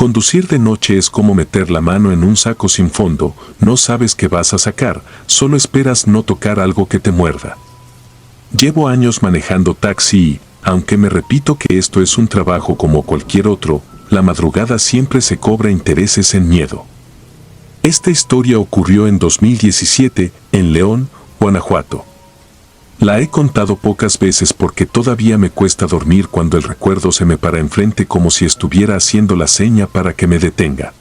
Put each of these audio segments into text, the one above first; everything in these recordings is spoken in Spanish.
Conducir de noche es como meter la mano en un saco sin fondo, no sabes qué vas a sacar, solo esperas no tocar algo que te muerda. Llevo años manejando taxi y, aunque me repito que esto es un trabajo como cualquier otro, la madrugada siempre se cobra intereses en miedo. Esta historia ocurrió en 2017, en León, Guanajuato. La he contado pocas veces porque todavía me cuesta dormir cuando el recuerdo se me para enfrente como si estuviera haciendo la seña para que me detenga.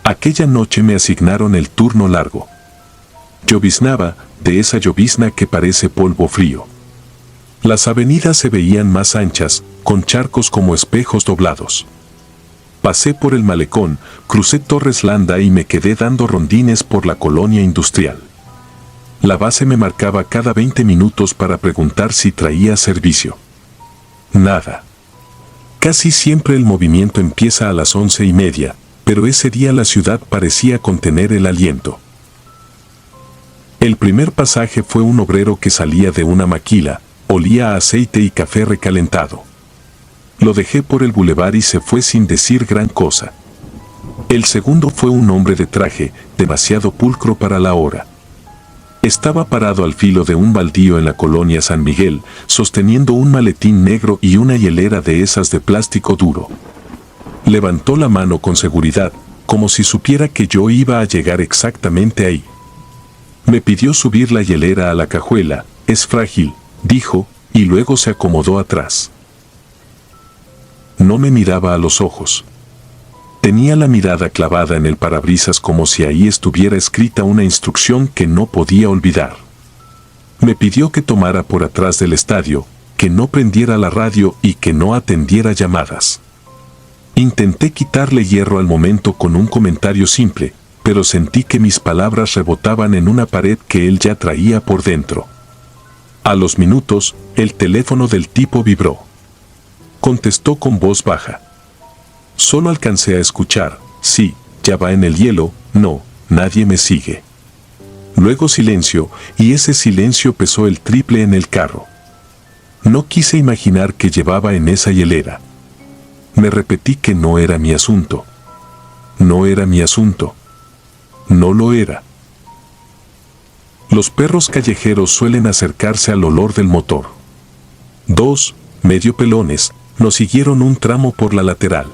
Aquella noche me asignaron el turno largo. Lloviznaba, de esa llovizna que parece polvo frío. Las avenidas se veían más anchas, con charcos como espejos doblados. Pasé por el malecón, crucé Torres Landa y me quedé dando rondines por la colonia industrial. La base me marcaba cada 20 minutos para preguntar si traía servicio. Nada. Casi siempre el movimiento empieza a las 11:30, pero ese día la ciudad parecía contener el aliento. El primer pasaje fue un obrero que salía de una maquila, olía a aceite y café recalentado. Lo dejé por el bulevar y se fue sin decir gran cosa. El segundo fue un hombre de traje, demasiado pulcro para la hora. Estaba parado al filo de un baldío en la colonia San Miguel, sosteniendo un maletín negro y una hielera de esas de plástico duro. Levantó la mano con seguridad, como si supiera que yo iba a llegar exactamente ahí. Me pidió subir la hielera a la cajuela, es frágil, dijo, y luego se acomodó atrás. No me miraba a los ojos. Tenía la mirada clavada en el parabrisas como si ahí estuviera escrita una instrucción que no podía olvidar. Me pidió que tomara por atrás del estadio, que no prendiera la radio y que no atendiera llamadas. Intenté quitarle hierro al momento con un comentario simple, pero sentí que mis palabras rebotaban en una pared que él ya traía por dentro. A los minutos, el teléfono del tipo vibró. Contestó con voz baja. Solo alcancé a escuchar, sí, ya va en el hielo, no, nadie me sigue. Luego silencio, y ese silencio pesó el triple en el carro. No quise imaginar qué llevaba en esa hielera. Me repetí que no era mi asunto. No era mi asunto. No lo era. Los perros callejeros suelen acercarse al olor del motor. Dos, medio pelones, nos siguieron un tramo por la lateral.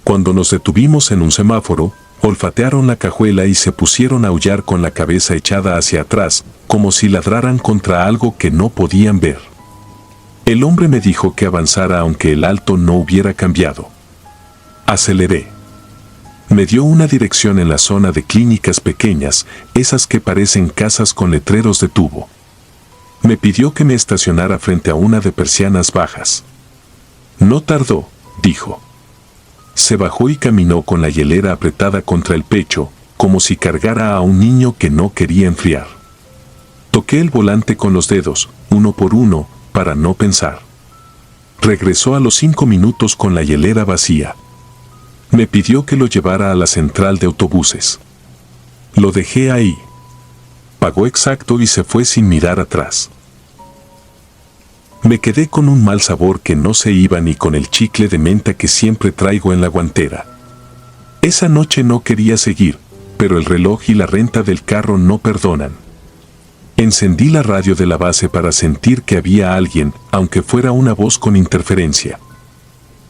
Cuando nos detuvimos en un semáforo, olfatearon la cajuela y se pusieron a aullar con la cabeza echada hacia atrás, como si ladraran contra algo que no podían ver. El hombre me dijo que avanzara aunque el alto no hubiera cambiado. Aceleré. Me dio una dirección en la zona de clínicas pequeñas, esas que parecen casas con letreros de tubo. Me pidió que me estacionara frente a una de persianas bajas. No tardó, dijo. Se bajó y caminó con la hielera apretada contra el pecho, como si cargara a un niño que no quería enfriar. Toqué el volante con los dedos, uno por uno, para no pensar. Regresó a los 5 minutos con la hielera vacía. Me pidió que lo llevara a la central de autobuses. Lo dejé ahí. Pagó exacto y se fue sin mirar atrás. Me quedé con un mal sabor que no se iba ni con el chicle de menta que siempre traigo en la guantera. Esa noche no quería seguir, pero el reloj y la renta del carro no perdonan. Encendí la radio de la base para sentir que había alguien, aunque fuera una voz con interferencia.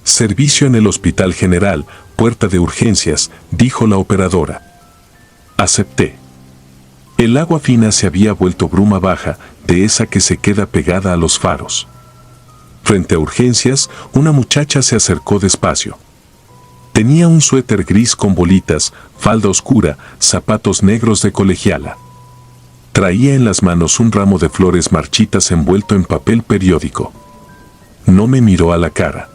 Servicio en el Hospital General, puerta de urgencias, dijo la operadora. Acepté. El agua fina se había vuelto bruma baja, de esa que se queda pegada a los faros. Frente a urgencias, una muchacha se acercó despacio. Tenía un suéter gris con bolitas, falda oscura, zapatos negros de colegiala. Traía en las manos un ramo de flores marchitas envuelto en papel periódico. No me miró a la cara.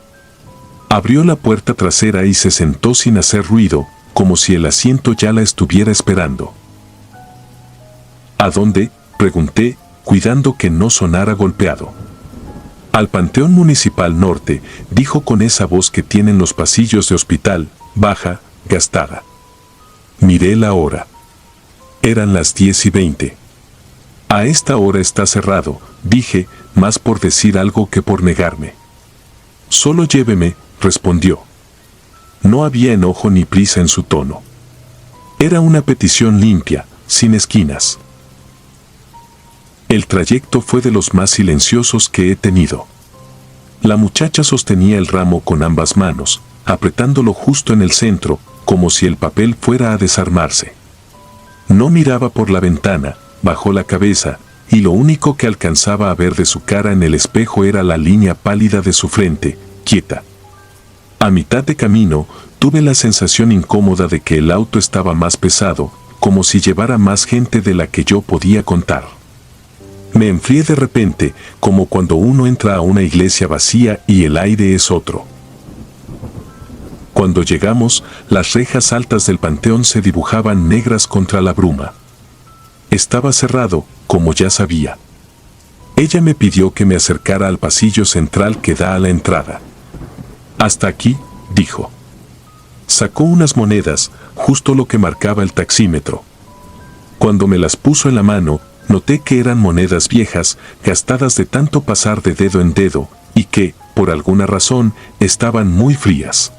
Abrió la puerta trasera y se sentó sin hacer ruido, como si el asiento ya la estuviera esperando. ¿A dónde?, pregunté, cuidando que no sonara golpeado. Al Panteón Municipal Norte, dijo con esa voz que tienen los pasillos de hospital, baja, gastada. Miré la hora. Eran las 10:20. A esta hora está cerrado, dije, más por decir algo que por negarme. Solo lléveme, respondió. No había enojo ni prisa en su tono. Era una petición limpia, sin esquinas. El trayecto fue de los más silenciosos que he tenido. La muchacha sostenía el ramo con ambas manos, apretándolo justo en el centro, como si el papel fuera a desarmarse. No miraba por la ventana, bajó la cabeza, y lo único que alcanzaba a ver de su cara en el espejo era la línea pálida de su frente, quieta. A mitad de camino, tuve la sensación incómoda de que el auto estaba más pesado, como si llevara más gente de la que yo podía contar. Me enfrié de repente, como cuando uno entra a una iglesia vacía y el aire es otro. Cuando llegamos, las rejas altas del panteón se dibujaban negras contra la bruma. Estaba cerrado, como ya sabía. Ella me pidió que me acercara al pasillo central que da a la entrada. «Hasta aquí», dijo. Sacó unas monedas, justo lo que marcaba el taxímetro. Cuando me las puso en la mano, noté que eran monedas viejas, gastadas de tanto pasar de dedo en dedo, y que, por alguna razón, estaban muy frías.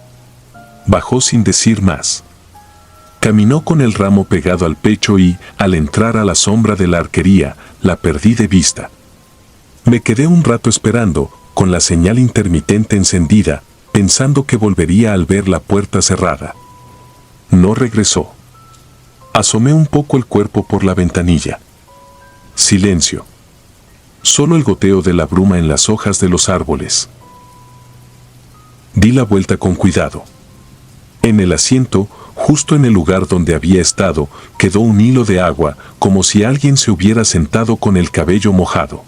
Bajó sin decir más. Caminó con el ramo pegado al pecho y, al entrar a la sombra de la arquería, la perdí de vista. Me quedé un rato esperando, con la señal intermitente encendida, pensando que volvería al ver la puerta cerrada. No regresó. Asomé un poco el cuerpo por la ventanilla. Silencio. Solo el goteo de la bruma en las hojas de los árboles. Di la vuelta con cuidado. En el asiento, justo en el lugar donde había estado, quedó un hilo de agua, como si alguien se hubiera sentado con el cabello mojado.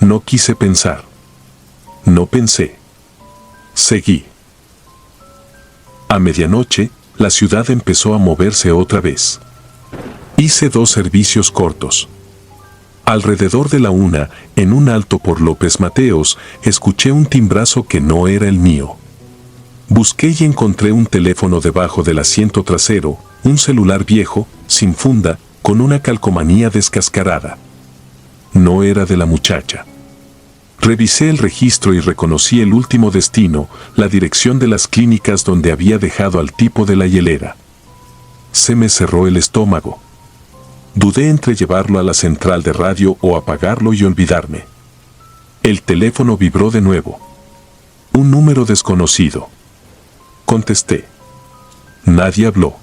No quise pensar. No pensé. Seguí. A medianoche, la ciudad empezó a moverse otra vez. Hice 2 servicios cortos. Alrededor de la 1, en un alto por López Mateos, escuché un timbrazo que no era el mío. Busqué y encontré un teléfono debajo del asiento trasero, un celular viejo, sin funda, con una calcomanía descascarada. No era de la muchacha. Revisé el registro y reconocí el último destino, la dirección de las clínicas donde había dejado al tipo de la hielera. Se me cerró el estómago. Dudé entre llevarlo a la central de radio o apagarlo y olvidarme. El teléfono vibró de nuevo. Un número desconocido. Contesté. Nadie habló.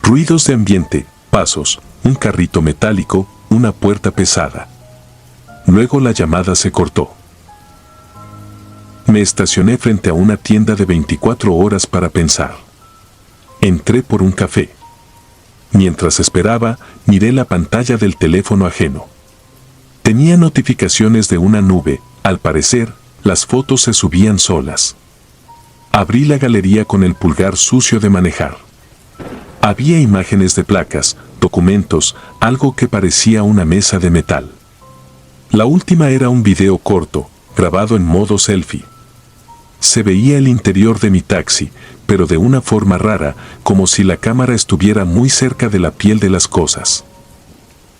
Ruidos de ambiente, pasos, un carrito metálico, una puerta pesada. Luego la llamada se cortó. Me estacioné frente a una tienda de 24 horas para pensar. Entré por un café. Mientras esperaba, miré la pantalla del teléfono ajeno. Tenía notificaciones de una nube, al parecer, las fotos se subían solas. Abrí la galería con el pulgar sucio de manejar. Había imágenes de placas, documentos, algo que parecía una mesa de metal. La última era un video corto, grabado en modo selfie. Se veía el interior de mi taxi, pero de una forma rara, como si la cámara estuviera muy cerca de la piel de las cosas.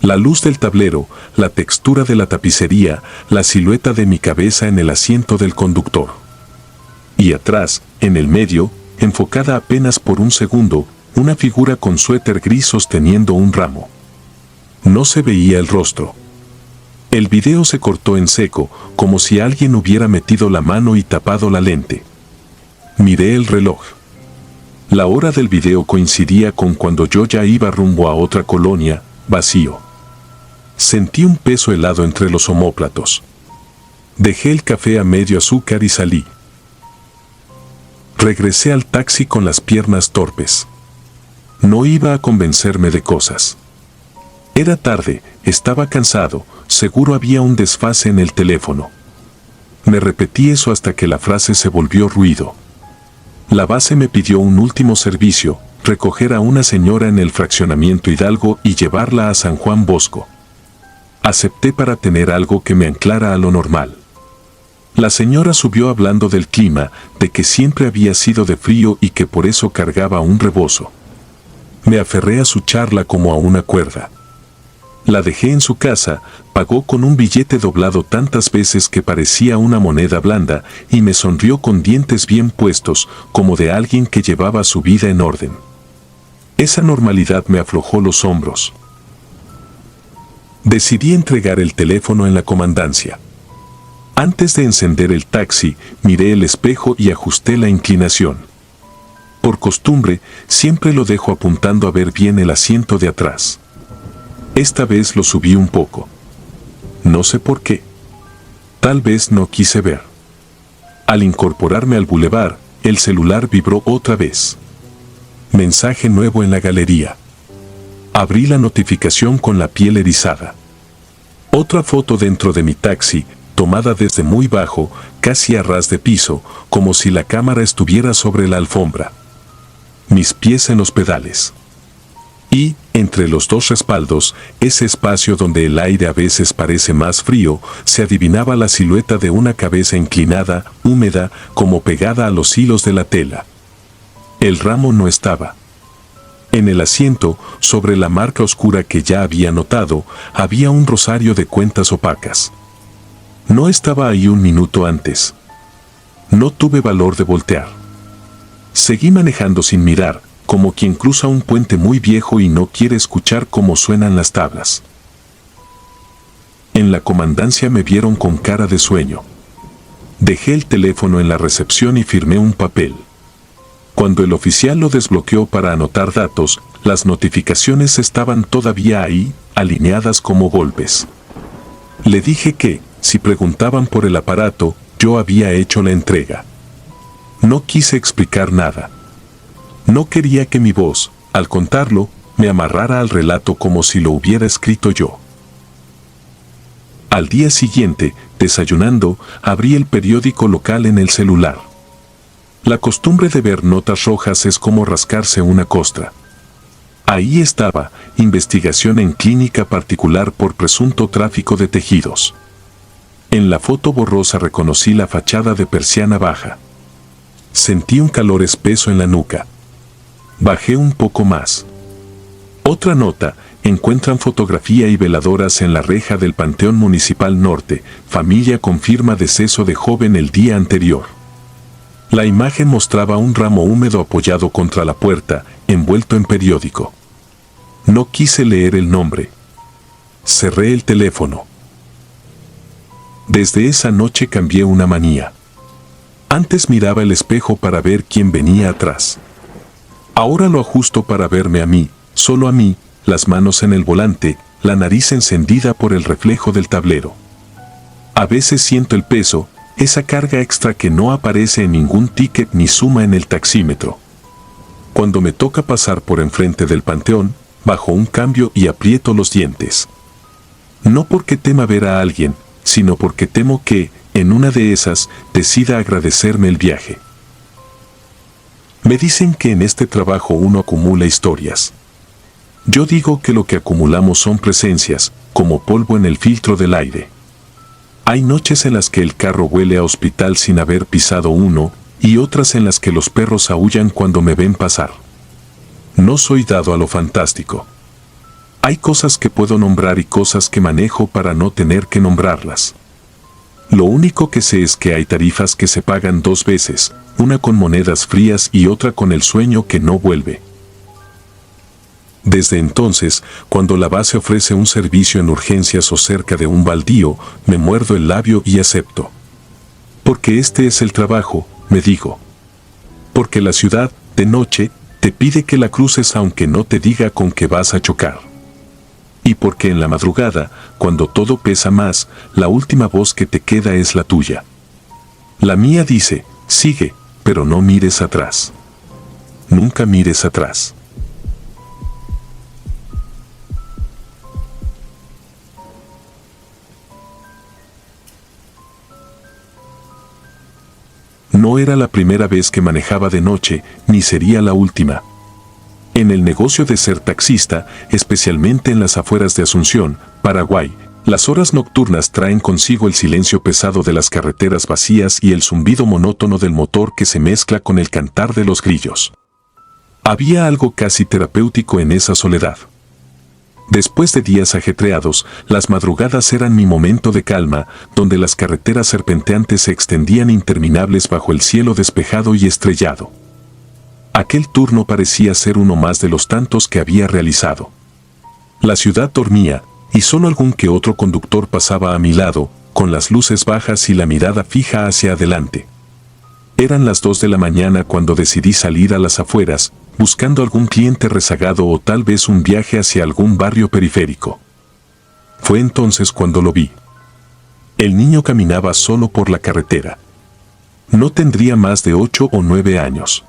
La luz del tablero, la textura de la tapicería, la silueta de mi cabeza en el asiento del conductor. Y atrás, en el medio, enfocada apenas por un segundo, una figura con suéter gris sosteniendo un ramo. No se veía el rostro. El video se cortó en seco, como si alguien hubiera metido la mano y tapado la lente. Miré el reloj. La hora del video coincidía con cuando yo ya iba rumbo a otra colonia, vacío. Sentí un peso helado entre los omóplatos. Dejé el café a medio azúcar y salí. Regresé al taxi con las piernas torpes. No iba a convencerme de cosas. Era tarde, estaba cansado, seguro había un desfase en el teléfono. Me repetí eso hasta que la frase se volvió ruido. La base me pidió un último servicio, recoger a una señora en el fraccionamiento Hidalgo y llevarla a San Juan Bosco. Acepté para tener algo que me anclara a lo normal. La señora subió hablando del clima, de que siempre había sido de frío y que por eso cargaba un rebozo. Me aferré a su charla como a una cuerda. La dejé en su casa, pagó con un billete doblado tantas veces que parecía una moneda blanda y me sonrió con dientes bien puestos, como de alguien que llevaba su vida en orden. Esa normalidad me aflojó los hombros. Decidí entregar el teléfono en la comandancia. Antes de encender el taxi, miré el espejo y ajusté la inclinación. Por costumbre, siempre lo dejo apuntando a ver bien el asiento de atrás. Esta vez lo subí un poco. No sé por qué. Tal vez no quise ver. Al incorporarme al bulevar, el celular vibró otra vez. Mensaje nuevo en la galería. Abrí la notificación con la piel erizada. Otra foto dentro de mi taxi, tomada desde muy bajo, casi a ras de piso, como si la cámara estuviera sobre la alfombra. Mis pies en los pedales. Y, entre los dos respaldos, ese espacio donde el aire a veces parece más frío, se adivinaba la silueta de una cabeza inclinada, húmeda, como pegada a los hilos de la tela. El ramo no estaba. En el asiento, sobre la marca oscura que ya había notado, había un rosario de cuentas opacas. No estaba ahí un minuto antes. No tuve valor de voltear. Seguí manejando sin mirar, como quien cruza un puente muy viejo y no quiere escuchar cómo suenan las tablas. En la comandancia me vieron con cara de sueño. Dejé el teléfono en la recepción y firmé un papel. Cuando el oficial lo desbloqueó para anotar datos, las notificaciones estaban todavía ahí, alineadas como golpes. Le dije que, si preguntaban por el aparato, yo había hecho la entrega. No quise explicar nada. No quería que mi voz, al contarlo, me amarrara al relato como si lo hubiera escrito yo. Al día siguiente, desayunando, abrí el periódico local en el celular. La costumbre de ver notas rojas es como rascarse una costra. Ahí estaba, investigación en clínica particular por presunto tráfico de tejidos. En la foto borrosa reconocí la fachada de persiana baja. Sentí un calor espeso en la nuca. Bajé un poco más. Otra nota, encuentran fotografía y veladoras en la reja del Panteón Municipal Norte, familia confirma deceso de joven el día anterior. La imagen mostraba un ramo húmedo apoyado contra la puerta, envuelto en periódico. No quise leer el nombre. Cerré el teléfono. Desde esa noche cambié una manía. Antes miraba el espejo para ver quién venía atrás. Ahora lo ajusto para verme a mí, solo a mí, las manos en el volante, la nariz encendida por el reflejo del tablero. A veces siento el peso, esa carga extra que no aparece en ningún ticket ni suma en el taxímetro. Cuando me toca pasar por enfrente del panteón, bajo un cambio y aprieto los dientes. No porque tema ver a alguien, sino porque temo que, en una de esas, decida agradecerme el viaje. Me dicen que en este trabajo uno acumula historias. Yo digo que lo que acumulamos son presencias, como polvo en el filtro del aire. Hay noches en las que el carro huele a hospital sin haber pisado uno, y otras en las que los perros aúllan cuando me ven pasar. No soy dado a lo fantástico. Hay cosas que puedo nombrar y cosas que manejo para no tener que nombrarlas. Lo único que sé es que hay tarifas que se pagan dos veces, una con monedas frías y otra con el sueño que no vuelve. Desde entonces, cuando la base ofrece un servicio en urgencias o cerca de un baldío, me muerdo el labio y acepto. Porque este es el trabajo, me digo. Porque la ciudad, de noche, te pide que la cruces aunque no te diga con qué vas a chocar. Y porque en la madrugada, cuando todo pesa más, la última voz que te queda es la tuya. La mía dice, sigue, pero no mires atrás. Nunca mires atrás. No era la primera vez que manejaba de noche, ni sería la última. En el negocio de ser taxista, especialmente en las afueras de Asunción, Paraguay, las horas nocturnas traen consigo el silencio pesado de las carreteras vacías y el zumbido monótono del motor que se mezcla con el cantar de los grillos. Había algo casi terapéutico en esa soledad. Después de días ajetreados, las madrugadas eran mi momento de calma, donde las carreteras serpenteantes se extendían interminables bajo el cielo despejado y estrellado. Aquel turno parecía ser uno más de los tantos que había realizado. La ciudad dormía, y solo algún que otro conductor pasaba a mi lado, con las luces bajas y la mirada fija hacia adelante. Eran las 2 de la mañana cuando decidí salir a las afueras, buscando algún cliente rezagado o tal vez un viaje hacia algún barrio periférico. Fue entonces cuando lo vi. El niño caminaba solo por la carretera. No tendría más de 8 o 9 años.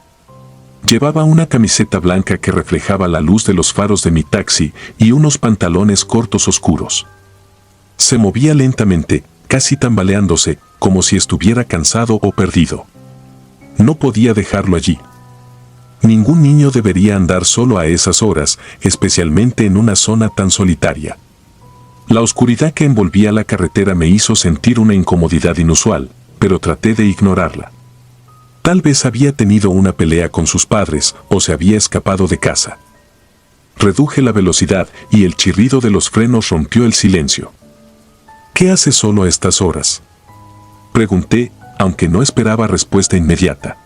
Llevaba una camiseta blanca que reflejaba la luz de los faros de mi taxi y unos pantalones cortos oscuros. Se movía lentamente, casi tambaleándose, como si estuviera cansado o perdido. No podía dejarlo allí. Ningún niño debería andar solo a esas horas, especialmente en una zona tan solitaria. La oscuridad que envolvía la carretera me hizo sentir una incomodidad inusual, pero traté de ignorarla. Tal vez había tenido una pelea con sus padres o se había escapado de casa. Reduje la velocidad y el chirrido de los frenos rompió el silencio. ¿Qué hace solo a estas horas?, pregunté, aunque no esperaba respuesta inmediata.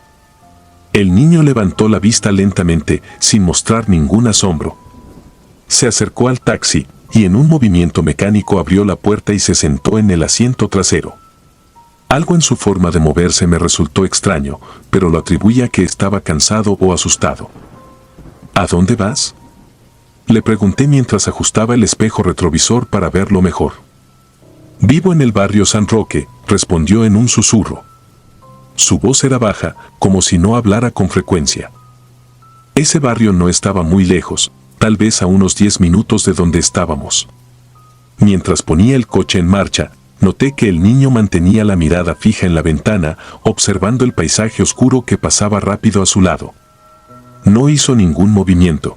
El niño levantó la vista lentamente, sin mostrar ningún asombro. Se acercó al taxi y en un movimiento mecánico abrió la puerta y se sentó en el asiento trasero. Algo en su forma de moverse me resultó extraño, pero lo atribuí a que estaba cansado o asustado. ¿A dónde vas?, le pregunté mientras ajustaba el espejo retrovisor para verlo mejor. Vivo en el barrio San Roque, respondió en un susurro. Su voz era baja, como si no hablara con frecuencia. Ese barrio no estaba muy lejos, tal vez a unos 10 minutos de donde estábamos. Mientras ponía el coche en marcha, noté que el niño mantenía la mirada fija en la ventana, observando el paisaje oscuro que pasaba rápido a su lado. No hizo ningún movimiento.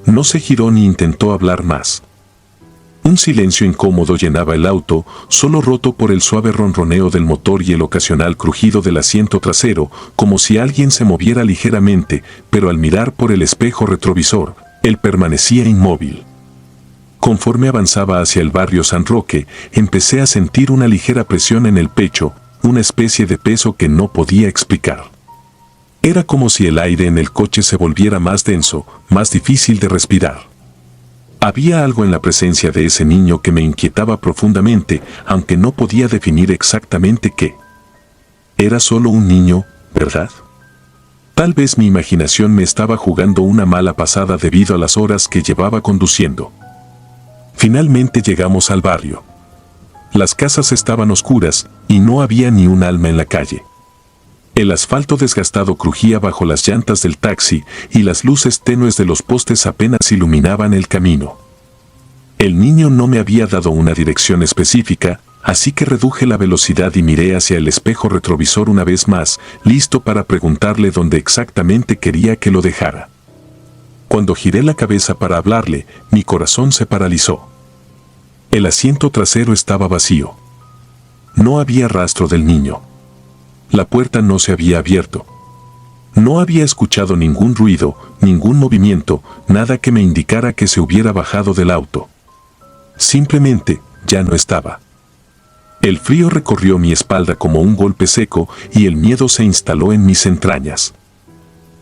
No se giró ni intentó hablar más. Un silencio incómodo llenaba el auto, solo roto por el suave ronroneo del motor y el ocasional crujido del asiento trasero, como si alguien se moviera ligeramente, pero al mirar por el espejo retrovisor, él permanecía inmóvil. Conforme avanzaba hacia el barrio San Roque, empecé a sentir una ligera presión en el pecho, una especie de peso que no podía explicar. Era como si el aire en el coche se volviera más denso, más difícil de respirar. Había algo en la presencia de ese niño que me inquietaba profundamente, aunque no podía definir exactamente qué. Era solo un niño, ¿verdad? Tal vez mi imaginación me estaba jugando una mala pasada debido a las horas que llevaba conduciendo. Finalmente llegamos al barrio. Las casas estaban oscuras y no había ni un alma en la calle. El asfalto desgastado crujía bajo las llantas del taxi y las luces tenues de los postes apenas iluminaban el camino. El niño no me había dado una dirección específica, así que reduje la velocidad y miré hacia el espejo retrovisor una vez más, listo para preguntarle dónde exactamente quería que lo dejara. Cuando giré la cabeza para hablarle, mi corazón se paralizó. El asiento trasero estaba vacío. No había rastro del niño. La puerta no se había abierto. No había escuchado ningún ruido, ningún movimiento, nada que me indicara que se hubiera bajado del auto. Simplemente, ya no estaba. El frío recorrió mi espalda como un golpe seco y el miedo se instaló en mis entrañas.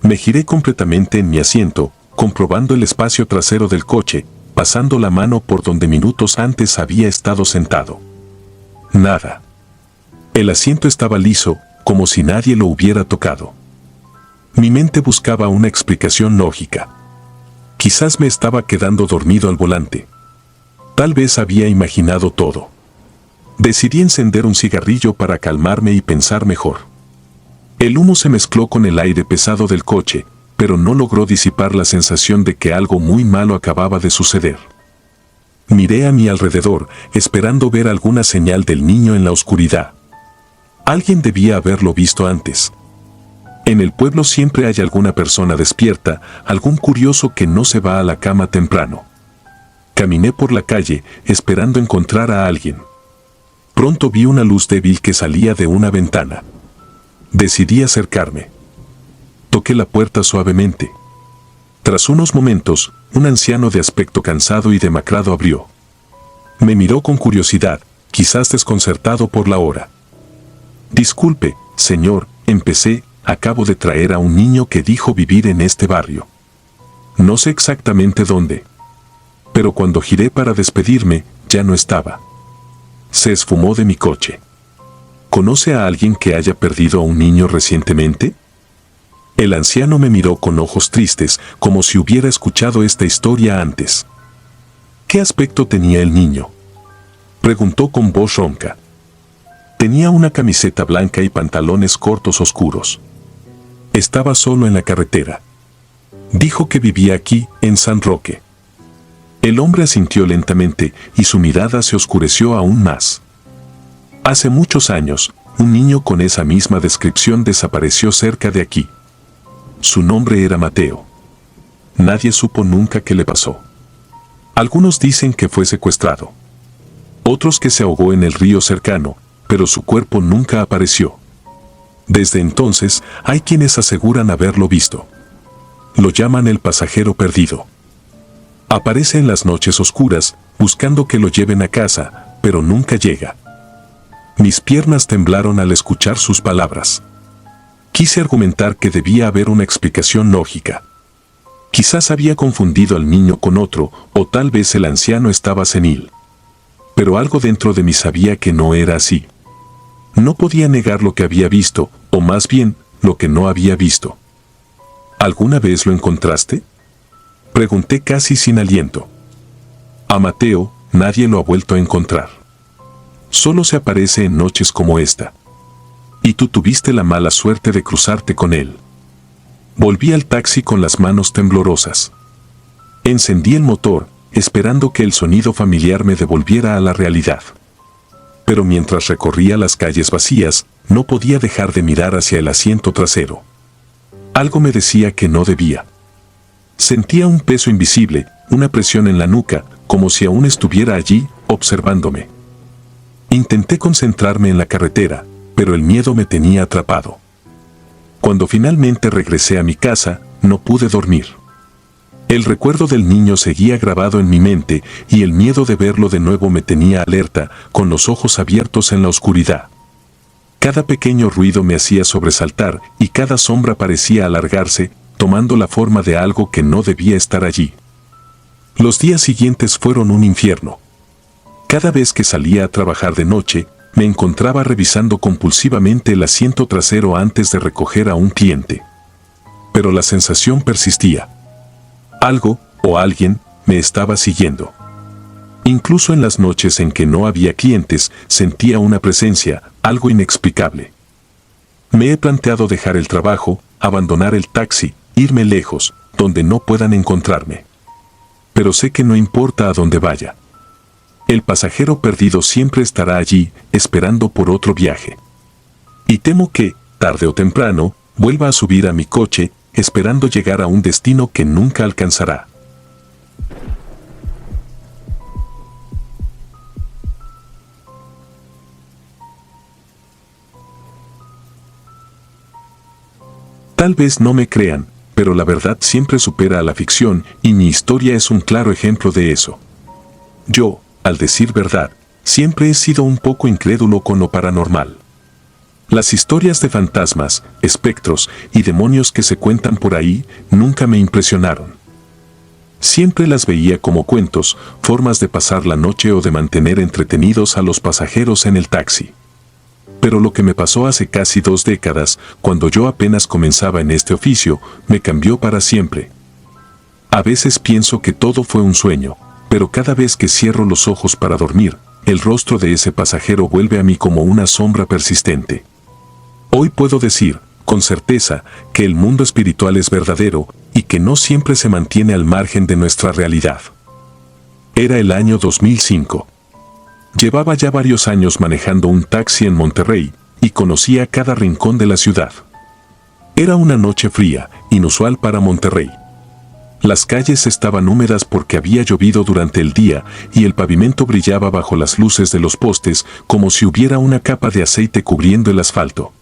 Me giré completamente en mi asiento, comprobando el espacio trasero del coche, pasando la mano por donde minutos antes había estado sentado. Nada. El asiento estaba liso, como si nadie lo hubiera tocado. Mi mente buscaba una explicación lógica. Quizás me estaba quedando dormido al volante. Tal vez había imaginado todo. Decidí encender un cigarrillo para calmarme y pensar mejor. El humo se mezcló con el aire pesado del coche, pero no logró disipar la sensación de que algo muy malo acababa de suceder. Miré a mi alrededor, esperando ver alguna señal del niño en la oscuridad. Alguien debía haberlo visto antes. En el pueblo siempre hay alguna persona despierta, algún curioso que no se va a la cama temprano. Caminé por la calle, esperando encontrar a alguien. Pronto vi una luz débil que salía de una ventana. Decidí acercarme. Toqué la puerta suavemente. Tras unos momentos, un anciano de aspecto cansado y demacrado abrió. Me miró con curiosidad, quizás desconcertado por la hora. Disculpe, señor, empecé, acabo de traer a un niño que dijo vivir en este barrio. No sé exactamente dónde. Pero cuando giré para despedirme, ya no estaba. Se esfumó de mi coche. ¿Conoce a alguien que haya perdido a un niño recientemente? El anciano me miró con ojos tristes, como si hubiera escuchado esta historia antes. ¿Qué aspecto tenía el niño?, preguntó con voz ronca. Tenía una camiseta blanca y pantalones cortos oscuros. Estaba solo en la carretera. Dijo que vivía aquí, en San Roque. El hombre asintió lentamente y su mirada se oscureció aún más. Hace muchos años, un niño con esa misma descripción desapareció cerca de aquí. Su nombre era Mateo. Nadie supo nunca qué le pasó. Algunos dicen que fue secuestrado. Otros que se ahogó en el río cercano, pero su cuerpo nunca apareció. Desde entonces, hay quienes aseguran haberlo visto. Lo llaman el pasajero perdido. Aparece en las noches oscuras, buscando que lo lleven a casa, pero nunca llega. Mis piernas temblaron al escuchar sus palabras. Quise argumentar que debía haber una explicación lógica. Quizás había confundido al niño con otro, o tal vez el anciano estaba senil. Pero algo dentro de mí sabía que no era así. No podía negar lo que había visto, o más bien, lo que no había visto. ¿Alguna vez lo encontraste?, pregunté casi sin aliento. A Mateo, nadie lo ha vuelto a encontrar. Solo se aparece en noches como esta. Y tú tuviste la mala suerte de cruzarte con él. Volví al taxi con las manos temblorosas. Encendí el motor, esperando que el sonido familiar me devolviera a la realidad. Pero mientras recorría las calles vacías, no podía dejar de mirar hacia el asiento trasero. Algo me decía que no debía. Sentía un peso invisible, una presión en la nuca, como si aún estuviera allí, observándome. Intenté concentrarme en la carretera, pero el miedo me tenía atrapado. Cuando finalmente regresé a mi casa, no pude dormir. El recuerdo del niño seguía grabado en mi mente y el miedo de verlo de nuevo me tenía alerta, con los ojos abiertos en la oscuridad. Cada pequeño ruido me hacía sobresaltar y cada sombra parecía alargarse, tomando la forma de algo que no debía estar allí. Los días siguientes fueron un infierno. Cada vez que salía a trabajar de noche, me encontraba revisando compulsivamente el asiento trasero antes de recoger a un cliente. Pero la sensación persistía. Algo, o alguien, me estaba siguiendo. Incluso en las noches en que no había clientes, sentía una presencia, algo inexplicable. Me he planteado dejar el trabajo, abandonar el taxi, irme lejos, donde no puedan encontrarme. Pero sé que no importa a dónde vaya. El pasajero perdido siempre estará allí, esperando por otro viaje. Y temo que, tarde o temprano, vuelva a subir a mi coche, esperando llegar a un destino que nunca alcanzará. Tal vez no me crean, pero la verdad siempre supera a la ficción y mi historia es un claro ejemplo de eso. Yo, al decir verdad, siempre he sido un poco incrédulo con lo paranormal. Las historias de fantasmas, espectros y demonios que se cuentan por ahí nunca me impresionaron. Siempre las veía como cuentos, formas de pasar la noche o de mantener entretenidos a los pasajeros en el taxi. Pero lo que me pasó hace casi 2 décadas, cuando yo apenas comenzaba en este oficio, me cambió para siempre. A veces pienso que todo fue un sueño, pero cada vez que cierro los ojos para dormir, el rostro de ese pasajero vuelve a mí como una sombra persistente. Hoy puedo decir, con certeza, que el mundo espiritual es verdadero y que no siempre se mantiene al margen de nuestra realidad. Era el año 2005. Llevaba ya varios años manejando un taxi en Monterrey y conocía cada rincón de la ciudad. Era una noche fría, inusual para Monterrey. Las calles estaban húmedas porque había llovido durante el día y el pavimento brillaba bajo las luces de los postes como si hubiera una capa de aceite cubriendo el asfalto.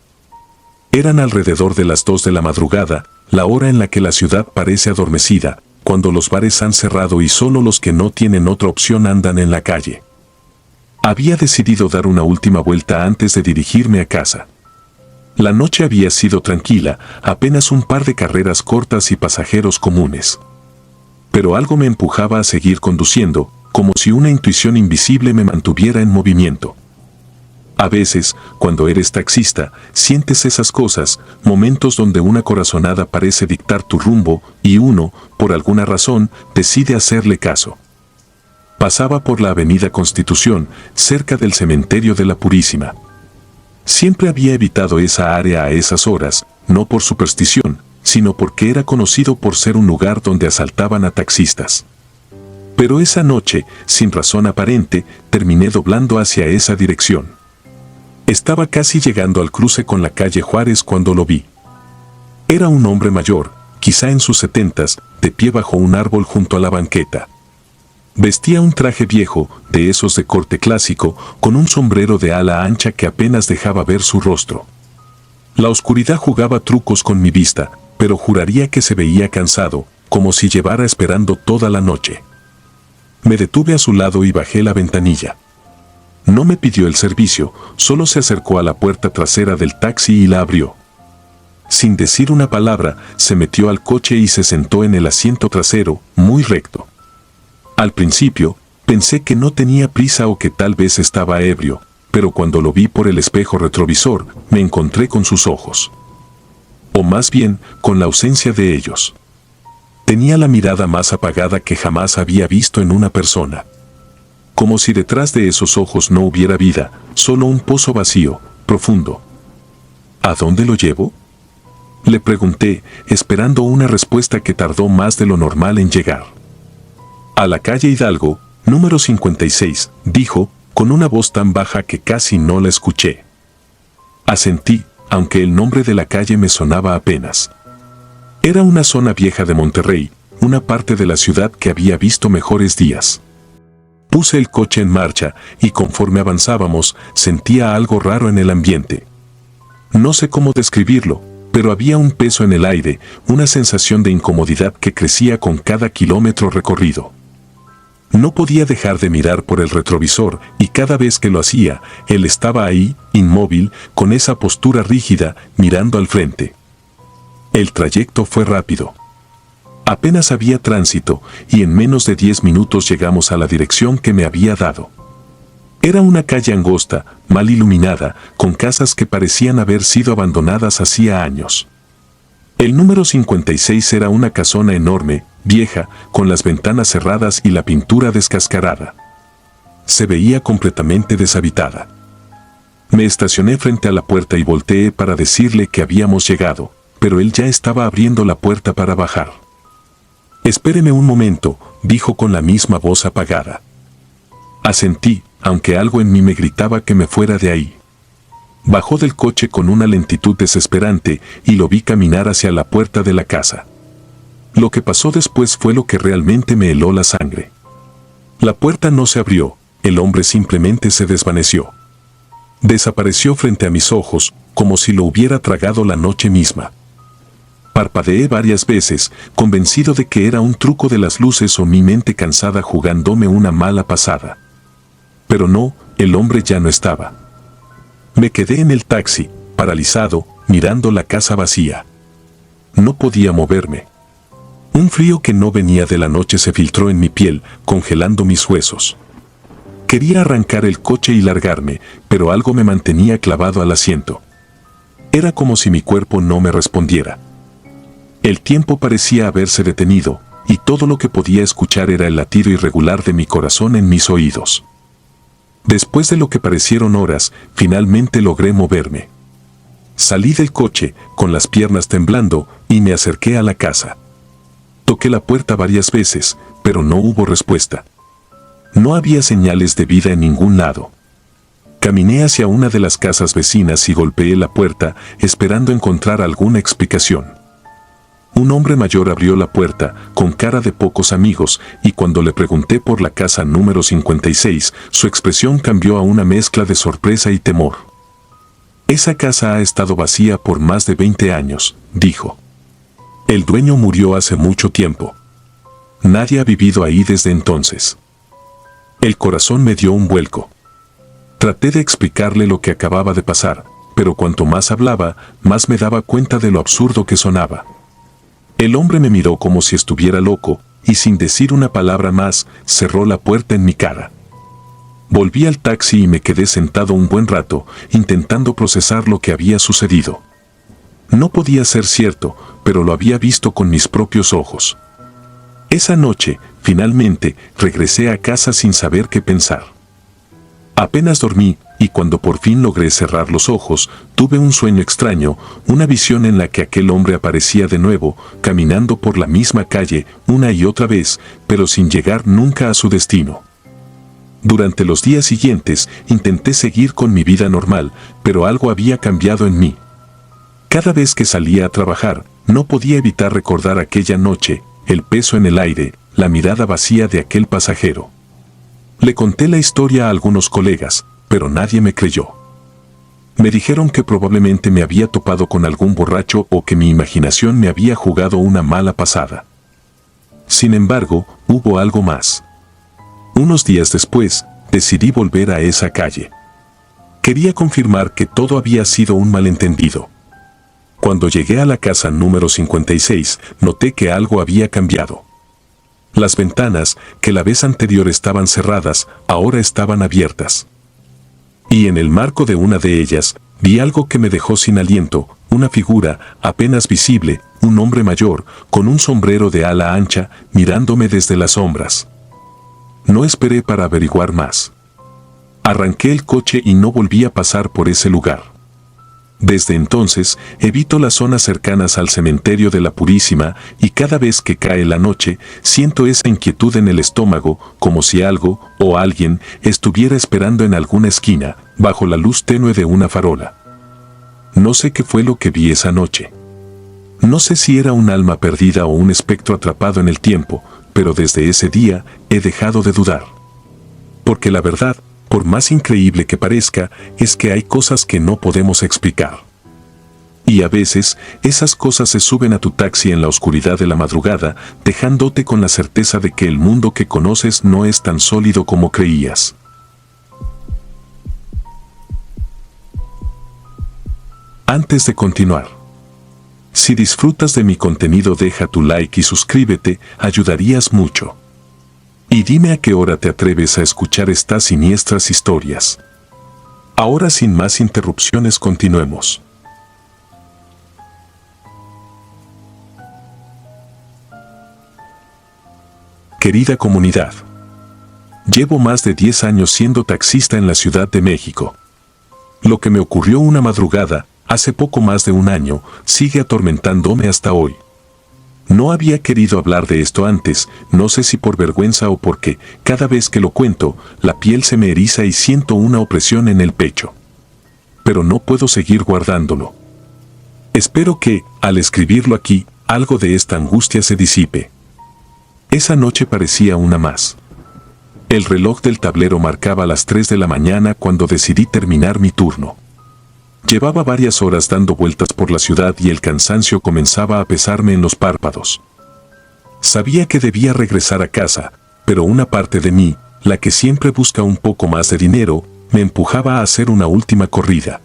Eran alrededor de las 2 de la madrugada, la hora en la que la ciudad parece adormecida, cuando los bares han cerrado y solo los que no tienen otra opción andan en la calle. Había decidido dar una última vuelta antes de dirigirme a casa. La noche había sido tranquila, apenas un par de carreras cortas y pasajeros comunes. Pero algo me empujaba a seguir conduciendo, como si una intuición invisible me mantuviera en movimiento. A veces, cuando eres taxista, sientes esas cosas, momentos donde una corazonada parece dictar tu rumbo y uno, por alguna razón, decide hacerle caso. Pasaba por la Avenida Constitución, cerca del cementerio de la Purísima. Siempre había evitado esa área a esas horas, no por superstición, sino porque era conocido por ser un lugar donde asaltaban a taxistas. Pero esa noche, sin razón aparente, terminé doblando hacia esa dirección. Estaba casi llegando al cruce con la calle Juárez cuando lo vi. Era un hombre mayor, quizá en sus 70s, de pie bajo un árbol junto a la banqueta. Vestía un traje viejo, de esos de corte clásico, con un sombrero de ala ancha que apenas dejaba ver su rostro. La oscuridad jugaba trucos con mi vista, pero juraría que se veía cansado, como si llevara esperando toda la noche. Me detuve a su lado y bajé la ventanilla. No me pidió el servicio, solo se acercó a la puerta trasera del taxi y la abrió. Sin decir una palabra, se metió al coche y se sentó en el asiento trasero, muy recto. Al principio, pensé que no tenía prisa o que tal vez estaba ebrio, pero cuando lo vi por el espejo retrovisor, me encontré con sus ojos. O más bien, con la ausencia de ellos. Tenía la mirada más apagada que jamás había visto en una persona. Como si detrás de esos ojos no hubiera vida, solo un pozo vacío, profundo. ¿A dónde lo llevo?, le pregunté, esperando una respuesta que tardó más de lo normal en llegar. A la calle Hidalgo, número 56, dijo, con una voz tan baja que casi no la escuché. Asentí, aunque el nombre de la calle me sonaba apenas. Era una zona vieja de Monterrey, una parte de la ciudad que había visto mejores días. Puse el coche en marcha y conforme avanzábamos sentía algo raro en el ambiente. No sé cómo describirlo, pero había un peso en el aire, una sensación de incomodidad que crecía con cada kilómetro recorrido. No podía dejar de mirar por el retrovisor y cada vez que lo hacía, él estaba ahí, inmóvil, con esa postura rígida, mirando al frente. El trayecto fue rápido. Apenas había tránsito y en menos de 10 minutos llegamos a la dirección que me había dado. Era una calle angosta, mal iluminada, con casas que parecían haber sido abandonadas hacía años. El número 56 era una casona enorme, vieja, con las ventanas cerradas y la pintura descascarada. Se veía completamente deshabitada. Me estacioné frente a la puerta y volteé para decirle que habíamos llegado, pero él ya estaba abriendo la puerta para bajar. «Espéreme un momento», dijo con la misma voz apagada. Asentí, aunque algo en mí me gritaba que me fuera de ahí. Bajó del coche con una lentitud desesperante y lo vi caminar hacia la puerta de la casa. Lo que pasó después fue lo que realmente me heló la sangre. La puerta no se abrió, el hombre simplemente se desvaneció. Desapareció frente a mis ojos, como si lo hubiera tragado la noche misma. Parpadeé varias veces, convencido de que era un truco de las luces o mi mente cansada jugándome una mala pasada. Pero no, el hombre ya no estaba. Me quedé en el taxi, paralizado, mirando la casa vacía. No podía moverme. Un frío que no venía de la noche se filtró en mi piel, congelando mis huesos. Quería arrancar el coche y largarme, pero algo me mantenía clavado al asiento. Era como si mi cuerpo no me respondiera. El tiempo parecía haberse detenido, y todo lo que podía escuchar era el latido irregular de mi corazón en mis oídos. Después de lo que parecieron horas, finalmente logré moverme. Salí del coche, con las piernas temblando, y me acerqué a la casa. Toqué la puerta varias veces, pero no hubo respuesta. No había señales de vida en ningún lado. Caminé hacia una de las casas vecinas y golpeé la puerta, esperando encontrar alguna explicación. Un hombre mayor abrió la puerta, con cara de pocos amigos, y cuando le pregunté por la casa número 56, su expresión cambió a una mezcla de sorpresa y temor. «Esa casa ha estado vacía por más de 20 años», dijo. «El dueño murió hace mucho tiempo». Nadie ha vivido ahí desde entonces. El corazón me dio un vuelco. Traté de explicarle lo que acababa de pasar, pero cuanto más hablaba, más me daba cuenta de lo absurdo que sonaba. El hombre me miró como si estuviera loco, y sin decir una palabra más, cerró la puerta en mi cara. Volví al taxi y me quedé sentado un buen rato, intentando procesar lo que había sucedido. No podía ser cierto, pero lo había visto con mis propios ojos. Esa noche, finalmente, regresé a casa sin saber qué pensar. Apenas dormí, y cuando por fin logré cerrar los ojos, tuve un sueño extraño, una visión en la que aquel hombre aparecía de nuevo, caminando por la misma calle, una y otra vez, pero sin llegar nunca a su destino. Durante los días siguientes, intenté seguir con mi vida normal, pero algo había cambiado en mí. Cada vez que salía a trabajar, no podía evitar recordar aquella noche, el peso en el aire, la mirada vacía de aquel pasajero. Le conté la historia a algunos colegas, pero nadie me creyó. Me dijeron que probablemente me había topado con algún borracho o que mi imaginación me había jugado una mala pasada. Sin embargo, hubo algo más. Unos días después, decidí volver a esa calle. Quería confirmar que todo había sido un malentendido. Cuando llegué a la casa número 56, noté que algo había cambiado. Las ventanas, que la vez anterior estaban cerradas, ahora estaban abiertas. Y en el marco de una de ellas, vi algo que me dejó sin aliento, una figura, apenas visible, un hombre mayor, con un sombrero de ala ancha, mirándome desde las sombras. No esperé para averiguar más. Arranqué el coche y no volví a pasar por ese lugar. Desde entonces, evito las zonas cercanas al cementerio de la Purísima y cada vez que cae la noche, siento esa inquietud en el estómago, como si algo o alguien estuviera esperando en alguna esquina, bajo la luz tenue de una farola. No sé qué fue lo que vi esa noche. No sé si era un alma perdida o un espectro atrapado en el tiempo, pero desde ese día he dejado de dudar. Porque la verdad, por más increíble que parezca, es que hay cosas que no podemos explicar. Y a veces, esas cosas se suben a tu taxi en la oscuridad de la madrugada, dejándote con la certeza de que el mundo que conoces no es tan sólido como creías. Antes de continuar, si disfrutas de mi contenido, deja tu like y suscríbete, ayudarías mucho. Y dime a qué hora te atreves a escuchar estas siniestras historias. Ahora, sin más interrupciones, continuemos. Querida comunidad, llevo más de 10 años siendo taxista en la Ciudad de México. Lo que me ocurrió una madrugada, hace poco más de un año, sigue atormentándome hasta hoy. No había querido hablar de esto antes, no sé si por vergüenza o porque, cada vez que lo cuento, la piel se me eriza y siento una opresión en el pecho. Pero no puedo seguir guardándolo. Espero que, al escribirlo aquí, algo de esta angustia se disipe. Esa noche parecía una más. El reloj del tablero marcaba las 3 de la mañana cuando decidí terminar mi turno. Llevaba varias horas dando vueltas por la ciudad y el cansancio comenzaba a pesarme en los párpados. Sabía que debía regresar a casa, pero una parte de mí, la que siempre busca un poco más de dinero, me empujaba a hacer una última corrida.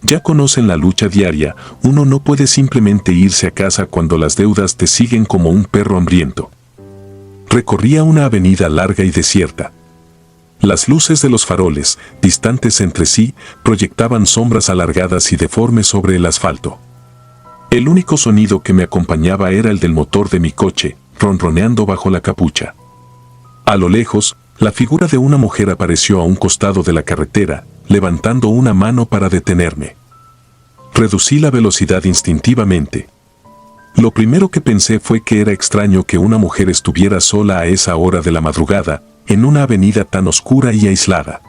Ya conocen la lucha diaria, uno no puede simplemente irse a casa cuando las deudas te siguen como un perro hambriento. Recorría una avenida larga y desierta. Las luces de los faroles, distantes entre sí, proyectaban sombras alargadas y deformes sobre el asfalto. El único sonido que me acompañaba era el del motor de mi coche, ronroneando bajo la capucha. A lo lejos, la figura de una mujer apareció a un costado de la carretera, levantando una mano para detenerme. Reducí la velocidad instintivamente. Lo primero que pensé fue que era extraño que una mujer estuviera sola a esa hora de la madrugada, en una avenida tan oscura y aislada.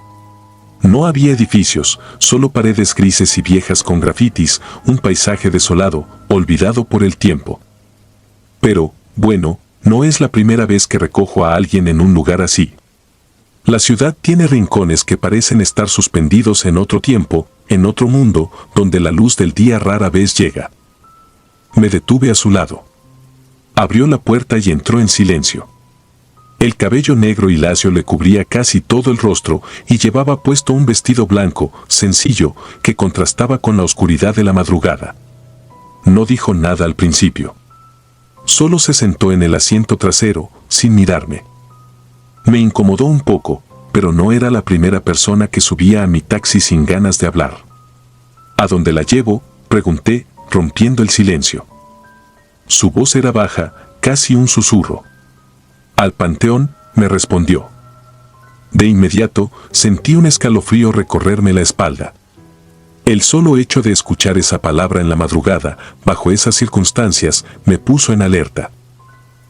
No había edificios, solo paredes grises y viejas con grafitis, un paisaje desolado, olvidado por el tiempo. Pero, bueno, no es la primera vez que recojo a alguien en un lugar así. La ciudad tiene rincones que parecen estar suspendidos en otro tiempo, en otro mundo, donde la luz del día rara vez llega. Me detuve a su lado. Abrió la puerta y entró en silencio. El cabello negro y lacio le cubría casi todo el rostro y llevaba puesto un vestido blanco, sencillo, que contrastaba con la oscuridad de la madrugada. No dijo nada al principio. Solo se sentó en el asiento trasero, sin mirarme. Me incomodó un poco, pero no era la primera persona que subía a mi taxi sin ganas de hablar. ¿A dónde la llevo?, pregunté, rompiendo el silencio. Su voz era baja, casi un susurro. Al Panteón, me respondió. De inmediato, sentí un escalofrío recorrerme la espalda. El solo hecho de escuchar esa palabra en la madrugada, bajo esas circunstancias, me puso en alerta.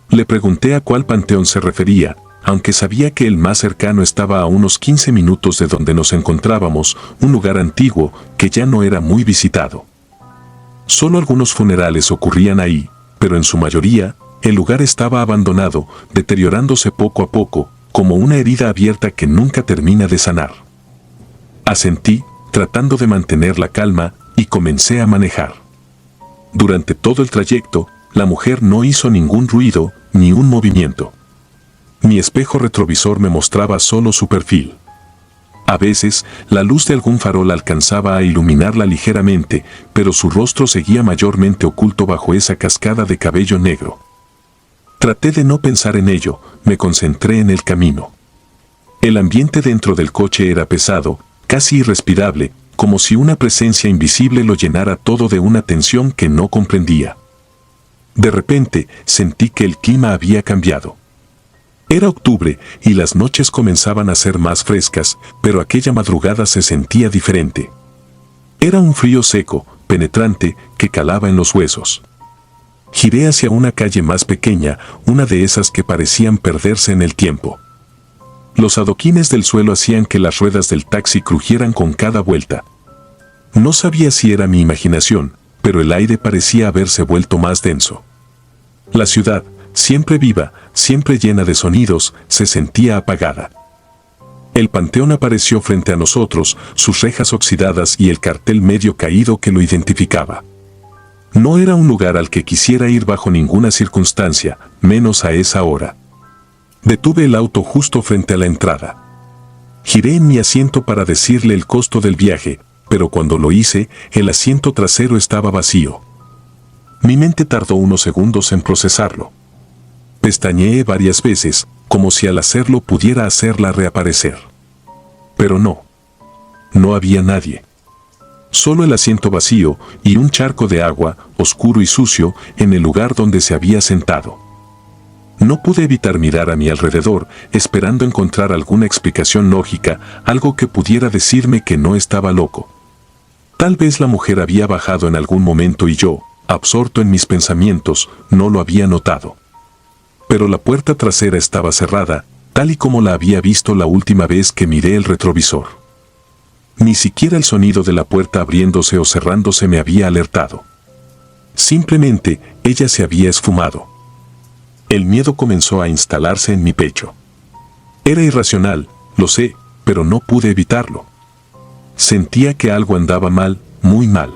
Le pregunté a cuál panteón se refería, aunque sabía que el más cercano estaba a unos 15 minutos de donde nos encontrábamos, un lugar antiguo que ya no era muy visitado. Solo algunos funerales ocurrían ahí, pero en su mayoría, el lugar estaba abandonado, deteriorándose poco a poco, como una herida abierta que nunca termina de sanar. Asentí, tratando de mantener la calma, y comencé a manejar. Durante todo el trayecto, la mujer no hizo ningún ruido, ni un movimiento. Mi espejo retrovisor me mostraba solo su perfil. A veces, la luz de algún farol alcanzaba a iluminarla ligeramente, pero su rostro seguía mayormente oculto bajo esa cascada de cabello negro. Traté de no pensar en ello, me concentré en el camino. El ambiente dentro del coche era pesado, casi irrespirable, como si una presencia invisible lo llenara todo de una tensión que no comprendía. De repente, sentí que el clima había cambiado. Era octubre y las noches comenzaban a ser más frescas, pero aquella madrugada se sentía diferente. Era un frío seco, penetrante, que calaba en los huesos. Giré hacia una calle más pequeña, una de esas que parecían perderse en el tiempo. Los adoquines del suelo hacían que las ruedas del taxi crujieran con cada vuelta. No sabía si era mi imaginación, pero el aire parecía haberse vuelto más denso. La ciudad, siempre viva, siempre llena de sonidos, se sentía apagada. El panteón apareció frente a nosotros, sus rejas oxidadas y el cartel medio caído que lo identificaba. No era un lugar al que quisiera ir bajo ninguna circunstancia, menos a esa hora. Detuve el auto justo frente a la entrada. Giré en mi asiento para decirle el costo del viaje, pero cuando lo hice, el asiento trasero estaba vacío. Mi mente tardó unos segundos en procesarlo. Pestañeé varias veces, como si al hacerlo pudiera hacerla reaparecer. Pero no. No había nadie. Solo el asiento vacío y un charco de agua, oscuro y sucio, en el lugar donde se había sentado. No pude evitar mirar a mi alrededor, esperando encontrar alguna explicación lógica, algo que pudiera decirme que no estaba loco. Tal vez la mujer había bajado en algún momento y yo, absorto en mis pensamientos, no lo había notado. Pero la puerta trasera estaba cerrada, tal y como la había visto la última vez que miré el retrovisor. Ni siquiera el sonido de la puerta abriéndose o cerrándose me había alertado. Simplemente, ella se había esfumado. El miedo comenzó a instalarse en mi pecho. Era irracional, lo sé, pero no pude evitarlo. Sentía que algo andaba mal, muy mal.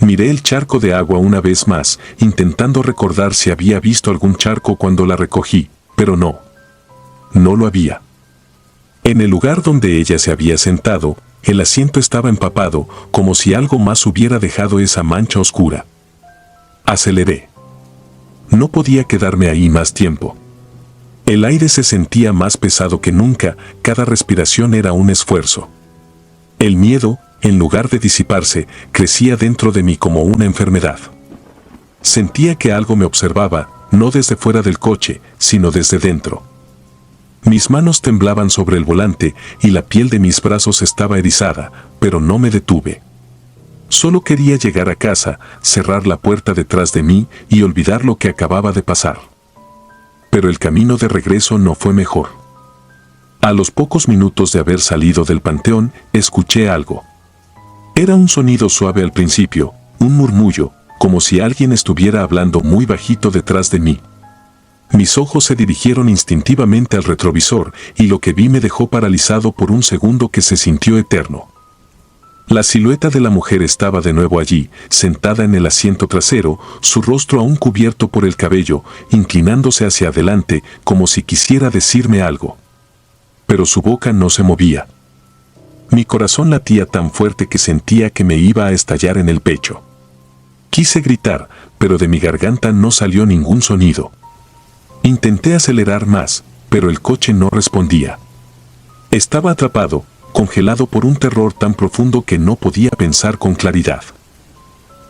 Miré el charco de agua una vez más, intentando recordar si había visto algún charco cuando la recogí, pero no. No lo había. En el lugar donde ella se había sentado, el asiento estaba empapado, como si algo más hubiera dejado esa mancha oscura. Aceleré. No podía quedarme ahí más tiempo. El aire se sentía más pesado que nunca, cada respiración era un esfuerzo. El miedo, en lugar de disiparse, crecía dentro de mí como una enfermedad. Sentía que algo me observaba, no desde fuera del coche, sino desde dentro. Mis manos temblaban sobre el volante y la piel de mis brazos estaba erizada, pero no me detuve. Solo quería llegar a casa, cerrar la puerta detrás de mí y olvidar lo que acababa de pasar. Pero el camino de regreso no fue mejor. A los pocos minutos de haber salido del panteón, escuché algo. Era un sonido suave al principio, un murmullo, como si alguien estuviera hablando muy bajito detrás de mí. Mis ojos se dirigieron instintivamente al retrovisor y lo que vi me dejó paralizado por un segundo que se sintió eterno. La silueta de la mujer estaba de nuevo allí, sentada en el asiento trasero, su rostro aún cubierto por el cabello, inclinándose hacia adelante como si quisiera decirme algo. Pero su boca no se movía. Mi corazón latía tan fuerte que sentía que me iba a estallar en el pecho. Quise gritar, pero de mi garganta no salió ningún sonido. Intenté acelerar más, pero el coche no respondía. Estaba atrapado, congelado por un terror tan profundo que no podía pensar con claridad.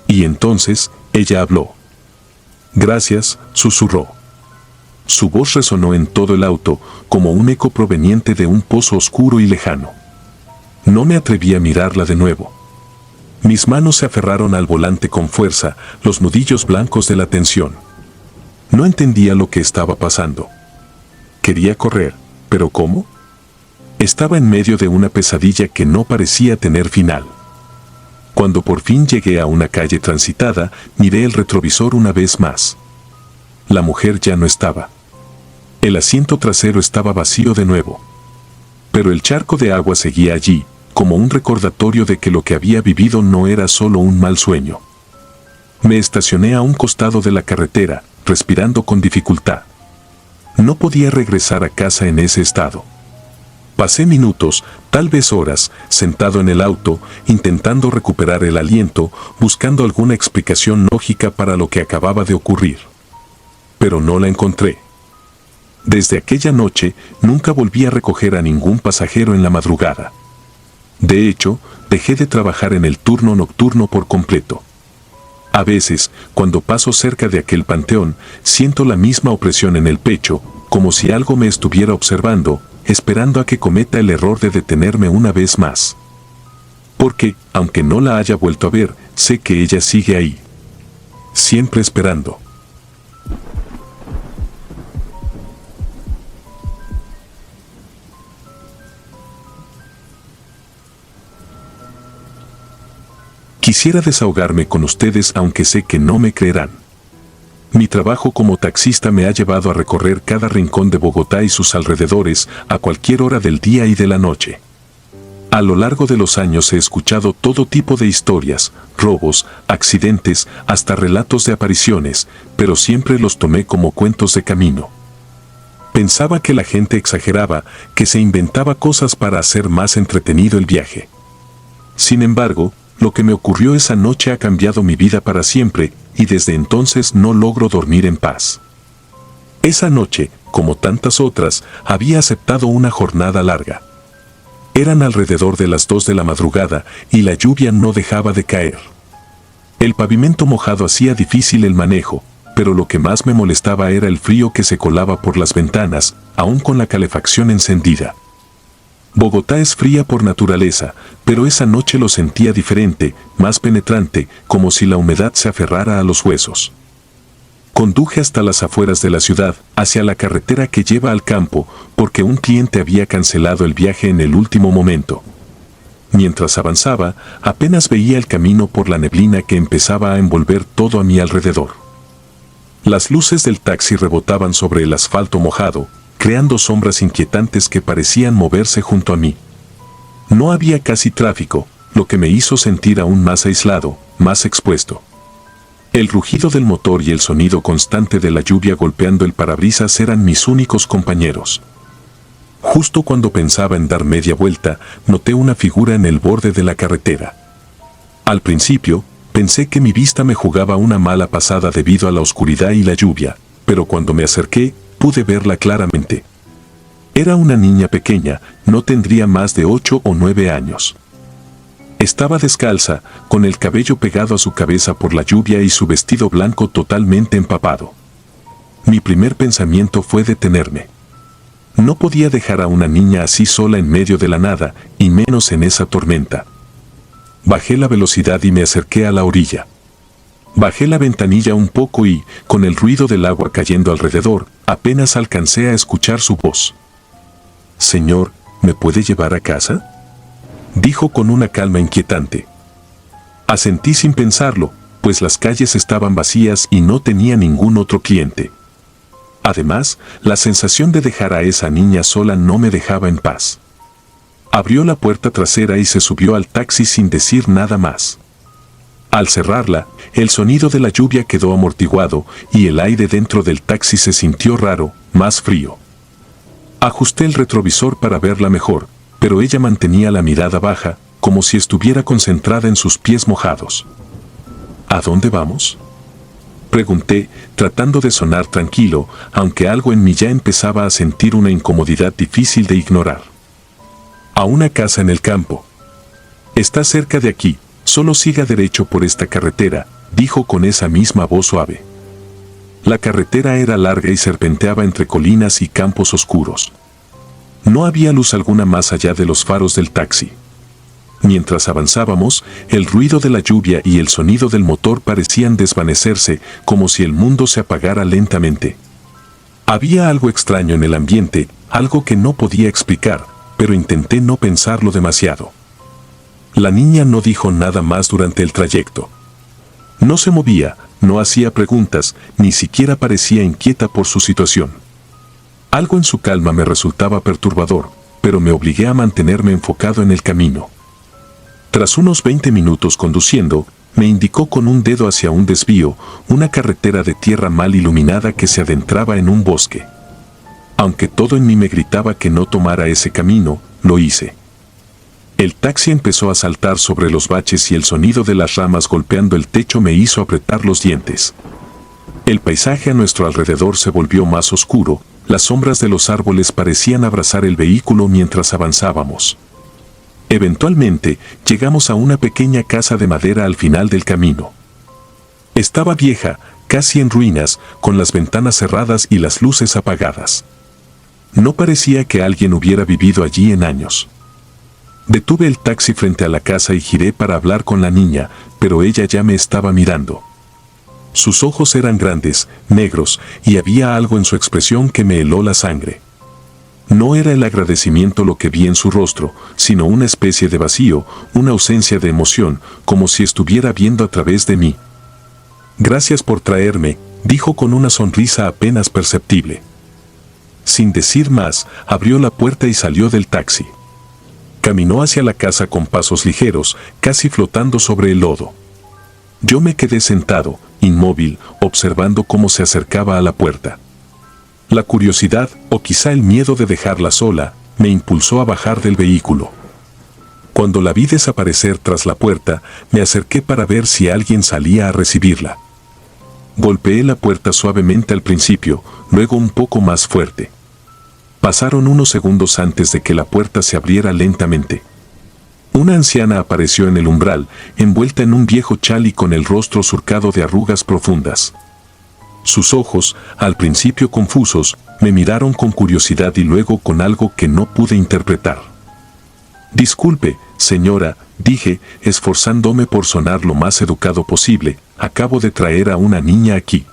Y entonces, ella habló. «Gracias», susurró. Su voz resonó en todo el auto, como un eco proveniente de un pozo oscuro y lejano. No me atreví a mirarla de nuevo. Mis manos se aferraron al volante con fuerza, los nudillos blancos de la tensión. No entendía lo que estaba pasando. Quería correr, ¿pero cómo? Estaba en medio de una pesadilla que no parecía tener final. Cuando por fin llegué a una calle transitada, miré el retrovisor una vez más. La mujer ya no estaba. El asiento trasero estaba vacío de nuevo. Pero el charco de agua seguía allí, como un recordatorio de que lo que había vivido no era solo un mal sueño. Me estacioné a un costado de la carretera, respirando con dificultad. No podía regresar a casa en ese estado. Pasé minutos, tal vez horas, sentado en el auto, intentando recuperar el aliento, buscando alguna explicación lógica para lo que acababa de ocurrir. Pero no la encontré. Desde aquella noche, nunca volví a recoger a ningún pasajero en la madrugada. De hecho, dejé de trabajar en el turno nocturno por completo. A veces, cuando paso cerca de aquel panteón, siento la misma opresión en el pecho, como si algo me estuviera observando, esperando a que cometa el error de detenerme una vez más. Porque, aunque no la haya vuelto a ver, sé que ella sigue ahí. Siempre esperando. Quisiera desahogarme con ustedes aunque sé que no me creerán. Mi trabajo como taxista me ha llevado a recorrer cada rincón de Bogotá y sus alrededores a cualquier hora del día y de la noche. A lo largo de los años he escuchado todo tipo de historias, robos, accidentes, hasta relatos de apariciones, pero siempre los tomé como cuentos de camino. Pensaba que la gente exageraba, que se inventaba cosas para hacer más entretenido el viaje. Sin embargo, lo que me ocurrió esa noche ha cambiado mi vida para siempre, y desde entonces no logro dormir en paz. Esa noche, como tantas otras, había aceptado una jornada larga. Eran alrededor de las 2 de la madrugada, y la lluvia no dejaba de caer. El pavimento mojado hacía difícil el manejo, pero lo que más me molestaba era el frío que se colaba por las ventanas, aún con la calefacción encendida. Bogotá es fría por naturaleza, pero esa noche lo sentía diferente, más penetrante, como si la humedad se aferrara a los huesos. Conduje hasta las afueras de la ciudad, hacia la carretera que lleva al campo, porque un cliente había cancelado el viaje en el último momento. Mientras avanzaba, apenas veía el camino por la neblina que empezaba a envolver todo a mi alrededor. Las luces del taxi rebotaban sobre el asfalto mojado, creando sombras inquietantes que parecían moverse junto a mí. No había casi tráfico, lo que me hizo sentir aún más aislado, más expuesto. El rugido del motor y el sonido constante de la lluvia golpeando el parabrisas eran mis únicos compañeros. Justo cuando pensaba en dar media vuelta, noté una figura en el borde de la carretera. Al principio, pensé que mi vista me jugaba una mala pasada debido a la oscuridad y la lluvia, pero cuando me acerqué, pude verla claramente. Era una niña pequeña, no tendría más de 8 o 9 años. Estaba descalza, con el cabello pegado a su cabeza por la lluvia y su vestido blanco totalmente empapado. Mi primer pensamiento fue detenerme. No podía dejar a una niña así sola en medio de la nada, y menos en esa tormenta. Bajé la velocidad y me acerqué a la orilla. Bajé la ventanilla un poco y, con el ruido del agua cayendo alrededor, apenas alcancé a escuchar su voz. «Señor, ¿me puede llevar a casa?», dijo con una calma inquietante. Asentí sin pensarlo, pues las calles estaban vacías y no tenía ningún otro cliente. Además, la sensación de dejar a esa niña sola no me dejaba en paz. Abrió la puerta trasera y se subió al taxi sin decir nada más. Al cerrarla, el sonido de la lluvia quedó amortiguado y el aire dentro del taxi se sintió raro, más frío. Ajusté el retrovisor para verla mejor, pero ella mantenía la mirada baja, como si estuviera concentrada en sus pies mojados. ¿A dónde vamos?, pregunté, tratando de sonar tranquilo, aunque algo en mí ya empezaba a sentir una incomodidad difícil de ignorar. A una casa en el campo. Está cerca de aquí, solo siga derecho por esta carretera, dijo con esa misma voz suave. La carretera era larga y serpenteaba entre colinas y campos oscuros. No había luz alguna más allá de los faros del taxi. Mientras avanzábamos, el ruido de la lluvia y el sonido del motor parecían desvanecerse, como si el mundo se apagara lentamente. Había algo extraño en el ambiente, algo que no podía explicar, pero intenté no pensarlo demasiado. La niña no dijo nada más durante el trayecto. No se movía, no hacía preguntas, ni siquiera parecía inquieta por su situación. Algo en su calma me resultaba perturbador, pero me obligué a mantenerme enfocado en el camino. Tras unos 20 minutos conduciendo, me indicó con un dedo hacia un desvío, una carretera de tierra mal iluminada que se adentraba en un bosque. Aunque todo en mí me gritaba que no tomara ese camino, lo hice. El taxi empezó a saltar sobre los baches y el sonido de las ramas golpeando el techo me hizo apretar los dientes. El paisaje a nuestro alrededor se volvió más oscuro, las sombras de los árboles parecían abrazar el vehículo mientras avanzábamos. Eventualmente, llegamos a una pequeña casa de madera al final del camino. Estaba vieja, casi en ruinas, con las ventanas cerradas y las luces apagadas. No parecía que alguien hubiera vivido allí en años. Detuve el taxi frente a la casa y giré para hablar con la niña, pero ella ya me estaba mirando. Sus ojos eran grandes, negros, y había algo en su expresión que me heló la sangre. No era el agradecimiento lo que vi en su rostro, sino una especie de vacío, una ausencia de emoción, como si estuviera viendo a través de mí. Gracias por traerme, dijo con una sonrisa apenas perceptible. Sin decir más, abrió la puerta y salió del taxi. Caminó hacia la casa con pasos ligeros, casi flotando sobre el lodo. Yo me quedé sentado, inmóvil, observando cómo se acercaba a la puerta. La curiosidad, o quizá el miedo de dejarla sola, me impulsó a bajar del vehículo. Cuando la vi desaparecer tras la puerta, me acerqué para ver si alguien salía a recibirla. Golpeé la puerta suavemente al principio, luego un poco más fuerte. Pasaron unos segundos antes de que la puerta se abriera lentamente. Una anciana apareció en el umbral, envuelta en un viejo chal y con el rostro surcado de arrugas profundas. Sus ojos, al principio confusos, me miraron con curiosidad y luego con algo que no pude interpretar. Disculpe, señora, dije, esforzándome por sonar lo más educado posible, acabo de traer a una niña aquí.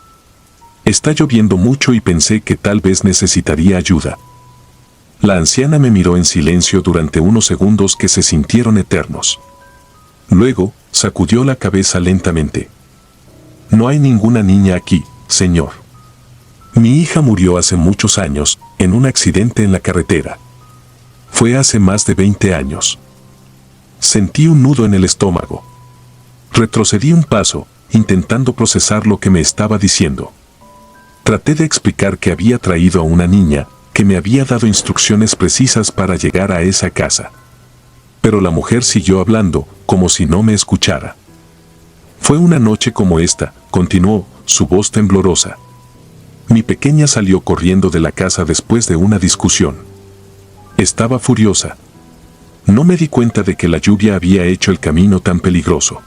Está lloviendo mucho y pensé que tal vez necesitaría ayuda. La anciana me miró en silencio durante unos segundos que se sintieron eternos. Luego, sacudió la cabeza lentamente. No hay ninguna niña aquí, señor. Mi hija murió hace muchos años, en un accidente en la carretera. Fue hace más de 20 años. Sentí un nudo en el estómago. Retrocedí un paso, intentando procesar lo que me estaba diciendo. Traté de explicar que había traído a una niña, que me había dado instrucciones precisas para llegar a esa casa. Pero la mujer siguió hablando, como si no me escuchara. Fue una noche como esta, continuó, su voz temblorosa. Mi pequeña salió corriendo de la casa después de una discusión. Estaba furiosa. No me di cuenta de que la lluvia había hecho el camino tan peligroso.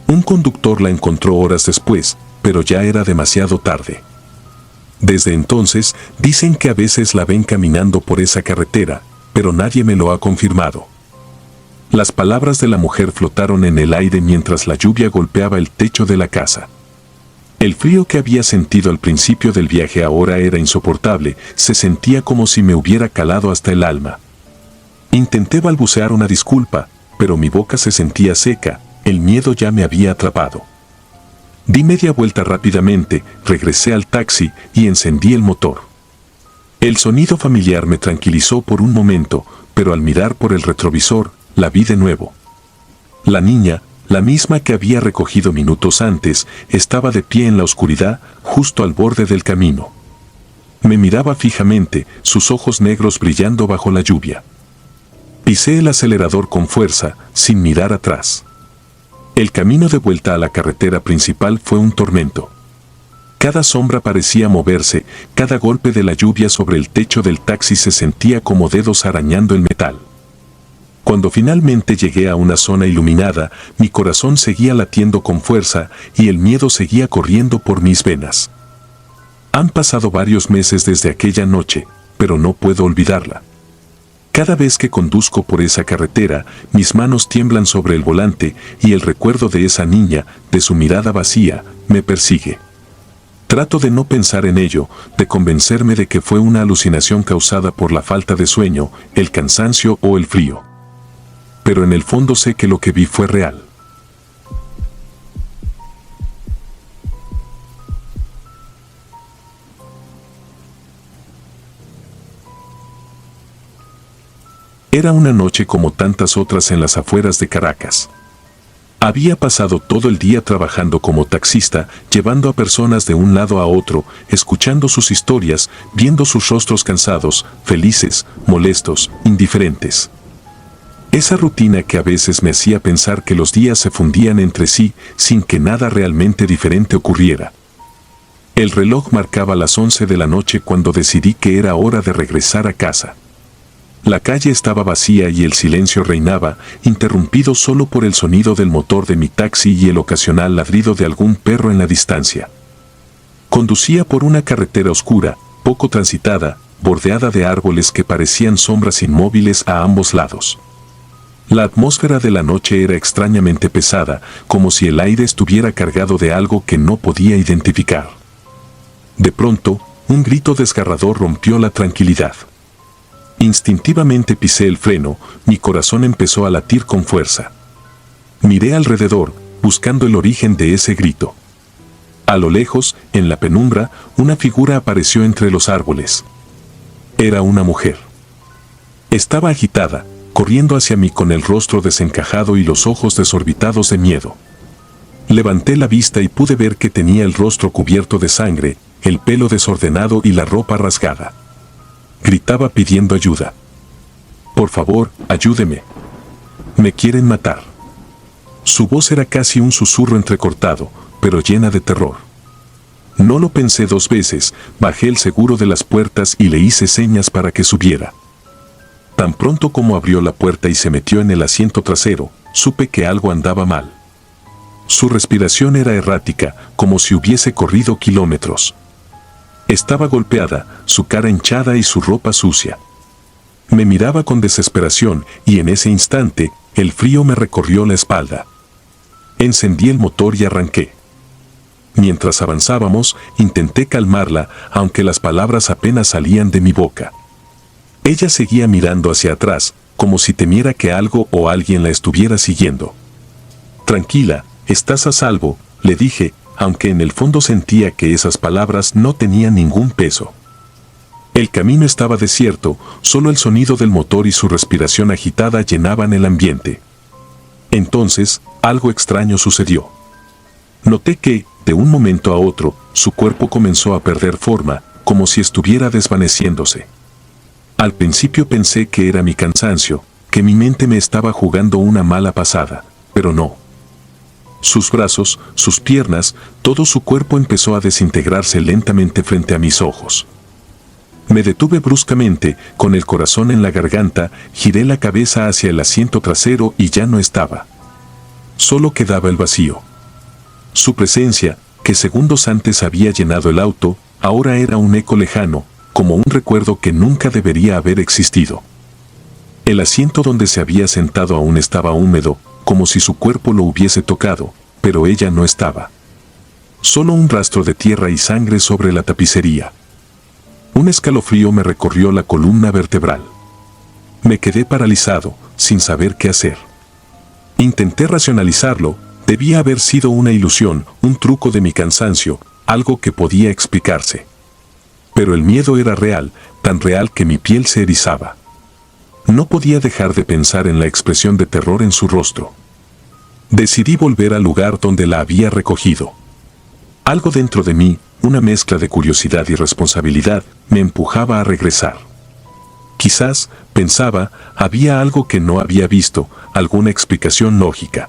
Un conductor la encontró horas después, pero ya era demasiado tarde. Desde entonces, dicen que a veces la ven caminando por esa carretera, pero nadie me lo ha confirmado. Las palabras de la mujer flotaron en el aire mientras la lluvia golpeaba el techo de la casa. El frío que había sentido al principio del viaje ahora era insoportable, se sentía como si me hubiera calado hasta el alma. Intenté balbucear una disculpa, pero mi boca se sentía seca, el miedo ya me había atrapado. Di media vuelta rápidamente, regresé al taxi y encendí el motor. El sonido familiar me tranquilizó por un momento, pero al mirar por el retrovisor, la vi de nuevo. La niña, la misma que había recogido minutos antes, estaba de pie en la oscuridad, justo al borde del camino. Me miraba fijamente, sus ojos negros brillando bajo la lluvia. Pisé el acelerador con fuerza, sin mirar atrás. El camino de vuelta a la carretera principal fue un tormento. Cada sombra parecía moverse, cada golpe de la lluvia sobre el techo del taxi se sentía como dedos arañando el metal. Cuando finalmente llegué a una zona iluminada, mi corazón seguía latiendo con fuerza y el miedo seguía corriendo por mis venas. Han pasado varios meses desde aquella noche, pero no puedo olvidarla. Cada vez que conduzco por esa carretera, mis manos tiemblan sobre el volante y el recuerdo de esa niña, de su mirada vacía, me persigue. Trato de no pensar en ello, de convencerme de que fue una alucinación causada por la falta de sueño, el cansancio o el frío. Pero en el fondo sé que lo que vi fue real. Era una noche como tantas otras en las afueras de Caracas. Había pasado todo el día trabajando como taxista, llevando a personas de un lado a otro, escuchando sus historias, viendo sus rostros cansados, felices, molestos, indiferentes. Esa rutina que a veces me hacía pensar que los días se fundían entre sí sin que nada realmente diferente ocurriera. El reloj marcaba las 11 de la noche cuando decidí que era hora de regresar a casa. La calle estaba vacía y el silencio reinaba, interrumpido solo por el sonido del motor de mi taxi y el ocasional ladrido de algún perro en la distancia. Conducía por una carretera oscura, poco transitada, bordeada de árboles que parecían sombras inmóviles a ambos lados. La atmósfera de la noche era extrañamente pesada, como si el aire estuviera cargado de algo que no podía identificar. De pronto, un grito desgarrador rompió la tranquilidad. Instintivamente pisé el freno, mi corazón empezó a latir con fuerza. Miré alrededor, buscando el origen de ese grito. A lo lejos, en la penumbra, una figura apareció entre los árboles. Era una mujer. Estaba agitada, corriendo hacia mí con el rostro desencajado y los ojos desorbitados de miedo. Levanté la vista y pude ver que tenía el rostro cubierto de sangre, el pelo desordenado y la ropa rasgada. Gritaba pidiendo ayuda. Por favor, ayúdeme. Me quieren matar. Su voz era casi un susurro entrecortado, pero llena de terror. No lo pensé 2 veces, bajé el seguro de las puertas y le hice señas para que subiera. Tan pronto como abrió la puerta y se metió en el asiento trasero, supe que algo andaba mal. Su respiración era errática, como si hubiese corrido kilómetros. Estaba golpeada, su cara hinchada y su ropa sucia. Me miraba con desesperación y en ese instante, el frío me recorrió la espalda. Encendí el motor y arranqué. Mientras avanzábamos, intenté calmarla, aunque las palabras apenas salían de mi boca. Ella seguía mirando hacia atrás, como si temiera que algo o alguien la estuviera siguiendo. Tranquila, estás a salvo, le dije, aunque en el fondo sentía que esas palabras no tenían ningún peso. El camino estaba desierto, solo el sonido del motor y su respiración agitada llenaban el ambiente. Entonces, algo extraño sucedió. Noté que, de un momento a otro, su cuerpo comenzó a perder forma, como si estuviera desvaneciéndose. Al principio pensé que era mi cansancio, que mi mente me estaba jugando una mala pasada, pero no. Sus brazos, sus piernas, todo su cuerpo empezó a desintegrarse lentamente frente a mis ojos. Me detuve bruscamente, con el corazón en la garganta, giré la cabeza hacia el asiento trasero y ya no estaba. Solo quedaba el vacío. Su presencia, que segundos antes había llenado el auto, ahora era un eco lejano, como un recuerdo que nunca debería haber existido. El asiento donde se había sentado aún estaba húmedo, como si su cuerpo lo hubiese tocado, pero ella no estaba. Solo un rastro de tierra y sangre sobre la tapicería. Un escalofrío me recorrió la columna vertebral. Me quedé paralizado, sin saber qué hacer. Intenté racionalizarlo, debía haber sido una ilusión, un truco de mi cansancio, algo que podía explicarse. Pero el miedo era real, tan real que mi piel se erizaba. No podía dejar de pensar en la expresión de terror en su rostro. Decidí volver al lugar donde la había recogido. Algo dentro de mí, una mezcla de curiosidad y responsabilidad, me empujaba a regresar. Quizás, pensaba, había algo que no había visto, alguna explicación lógica.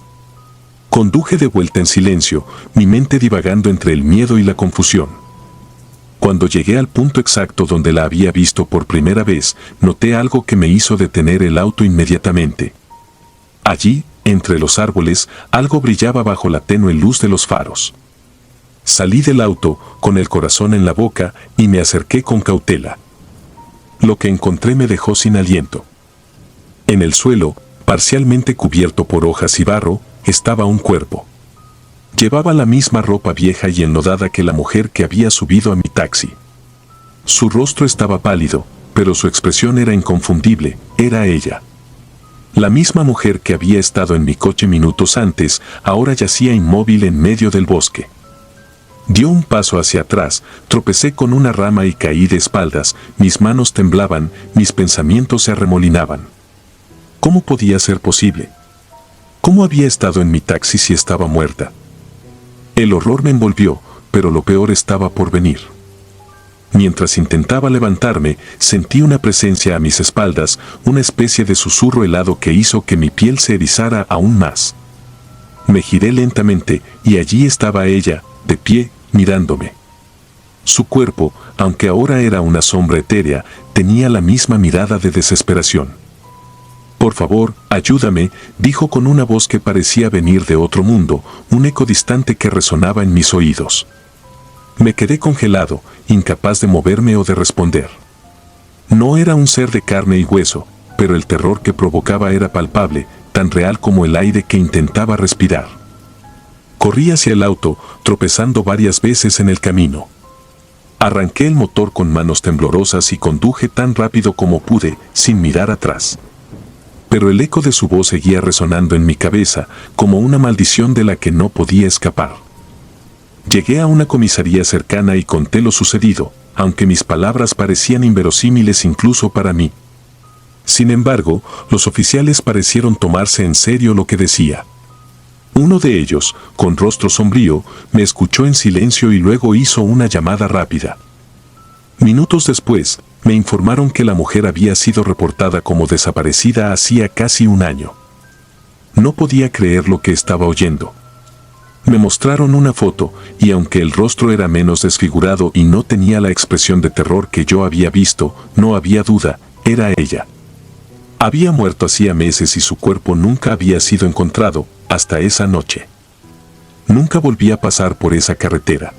Conduje de vuelta en silencio, mi mente divagando entre el miedo y la confusión. Cuando llegué al punto exacto donde la había visto por primera vez, noté algo que me hizo detener el auto inmediatamente. Allí, entre los árboles, algo brillaba bajo la tenue luz de los faros. Salí del auto, con el corazón en la boca, y me acerqué con cautela. Lo que encontré me dejó sin aliento. En el suelo, parcialmente cubierto por hojas y barro, estaba un cuerpo. Llevaba la misma ropa vieja y enlodada que la mujer que había subido a mi taxi. Su rostro estaba pálido, pero su expresión era inconfundible, era ella. La misma mujer que había estado en mi coche minutos antes, ahora yacía inmóvil en medio del bosque. Dio un paso hacia atrás, tropecé con una rama y caí de espaldas, mis manos temblaban, mis pensamientos se arremolinaban. ¿Cómo podía ser posible? ¿Cómo había estado en mi taxi si estaba muerta? El horror me envolvió, pero lo peor estaba por venir. Mientras intentaba levantarme, sentí una presencia a mis espaldas, una especie de susurro helado que hizo que mi piel se erizara aún más. Me giré lentamente, y allí estaba ella, de pie, mirándome. Su cuerpo, aunque ahora era una sombra etérea, tenía la misma mirada de desesperación. «Por favor, ayúdame», dijo con una voz que parecía venir de otro mundo, un eco distante que resonaba en mis oídos. Me quedé congelado, incapaz de moverme o de responder. No era un ser de carne y hueso, pero el terror que provocaba era palpable, tan real como el aire que intentaba respirar. Corrí hacia el auto, tropezando varias veces en el camino. Arranqué el motor con manos temblorosas y conduje tan rápido como pude, sin mirar atrás. Pero el eco de su voz seguía resonando en mi cabeza, como una maldición de la que no podía escapar. Llegué a una comisaría cercana y conté lo sucedido, aunque mis palabras parecían inverosímiles incluso para mí. Sin embargo, los oficiales parecieron tomarse en serio lo que decía. Uno de ellos, con rostro sombrío, me escuchó en silencio y luego hizo una llamada rápida. Minutos después, me informaron que la mujer había sido reportada como desaparecida hacía casi un año. No podía creer lo que estaba oyendo. Me mostraron una foto, y aunque el rostro era menos desfigurado y no tenía la expresión de terror que yo había visto, no había duda, era ella. Había muerto hacía meses y su cuerpo nunca había sido encontrado, hasta esa noche. Nunca volví a pasar por esa carretera.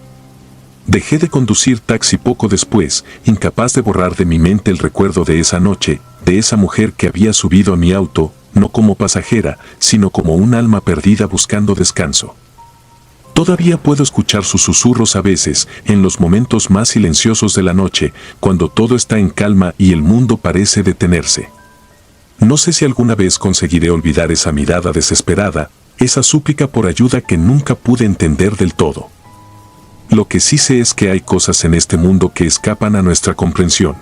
Dejé de conducir taxi poco después, incapaz de borrar de mi mente el recuerdo de esa noche, de esa mujer que había subido a mi auto, no como pasajera, sino como un alma perdida buscando descanso. Todavía puedo escuchar sus susurros a veces, en los momentos más silenciosos de la noche, cuando todo está en calma y el mundo parece detenerse. No sé si alguna vez conseguiré olvidar esa mirada desesperada, esa súplica por ayuda que nunca pude entender del todo. Lo que sí sé es que hay cosas en este mundo que escapan a nuestra comprensión.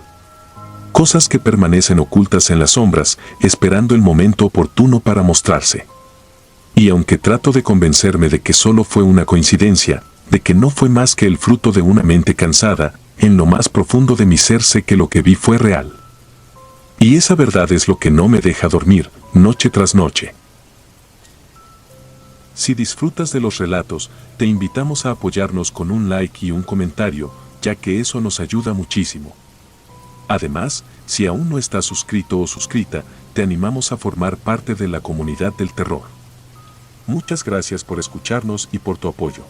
Cosas que permanecen ocultas en las sombras, esperando el momento oportuno para mostrarse. Y aunque trato de convencerme de que solo fue una coincidencia, de que no fue más que el fruto de una mente cansada, en lo más profundo de mi ser sé que lo que vi fue real. Y esa verdad es lo que no me deja dormir, noche tras noche. Si disfrutas de los relatos, te invitamos a apoyarnos con un like y un comentario, ya que eso nos ayuda muchísimo. Además, si aún no estás suscrito o suscrita, te animamos a formar parte de la comunidad del terror. Muchas gracias por escucharnos y por tu apoyo.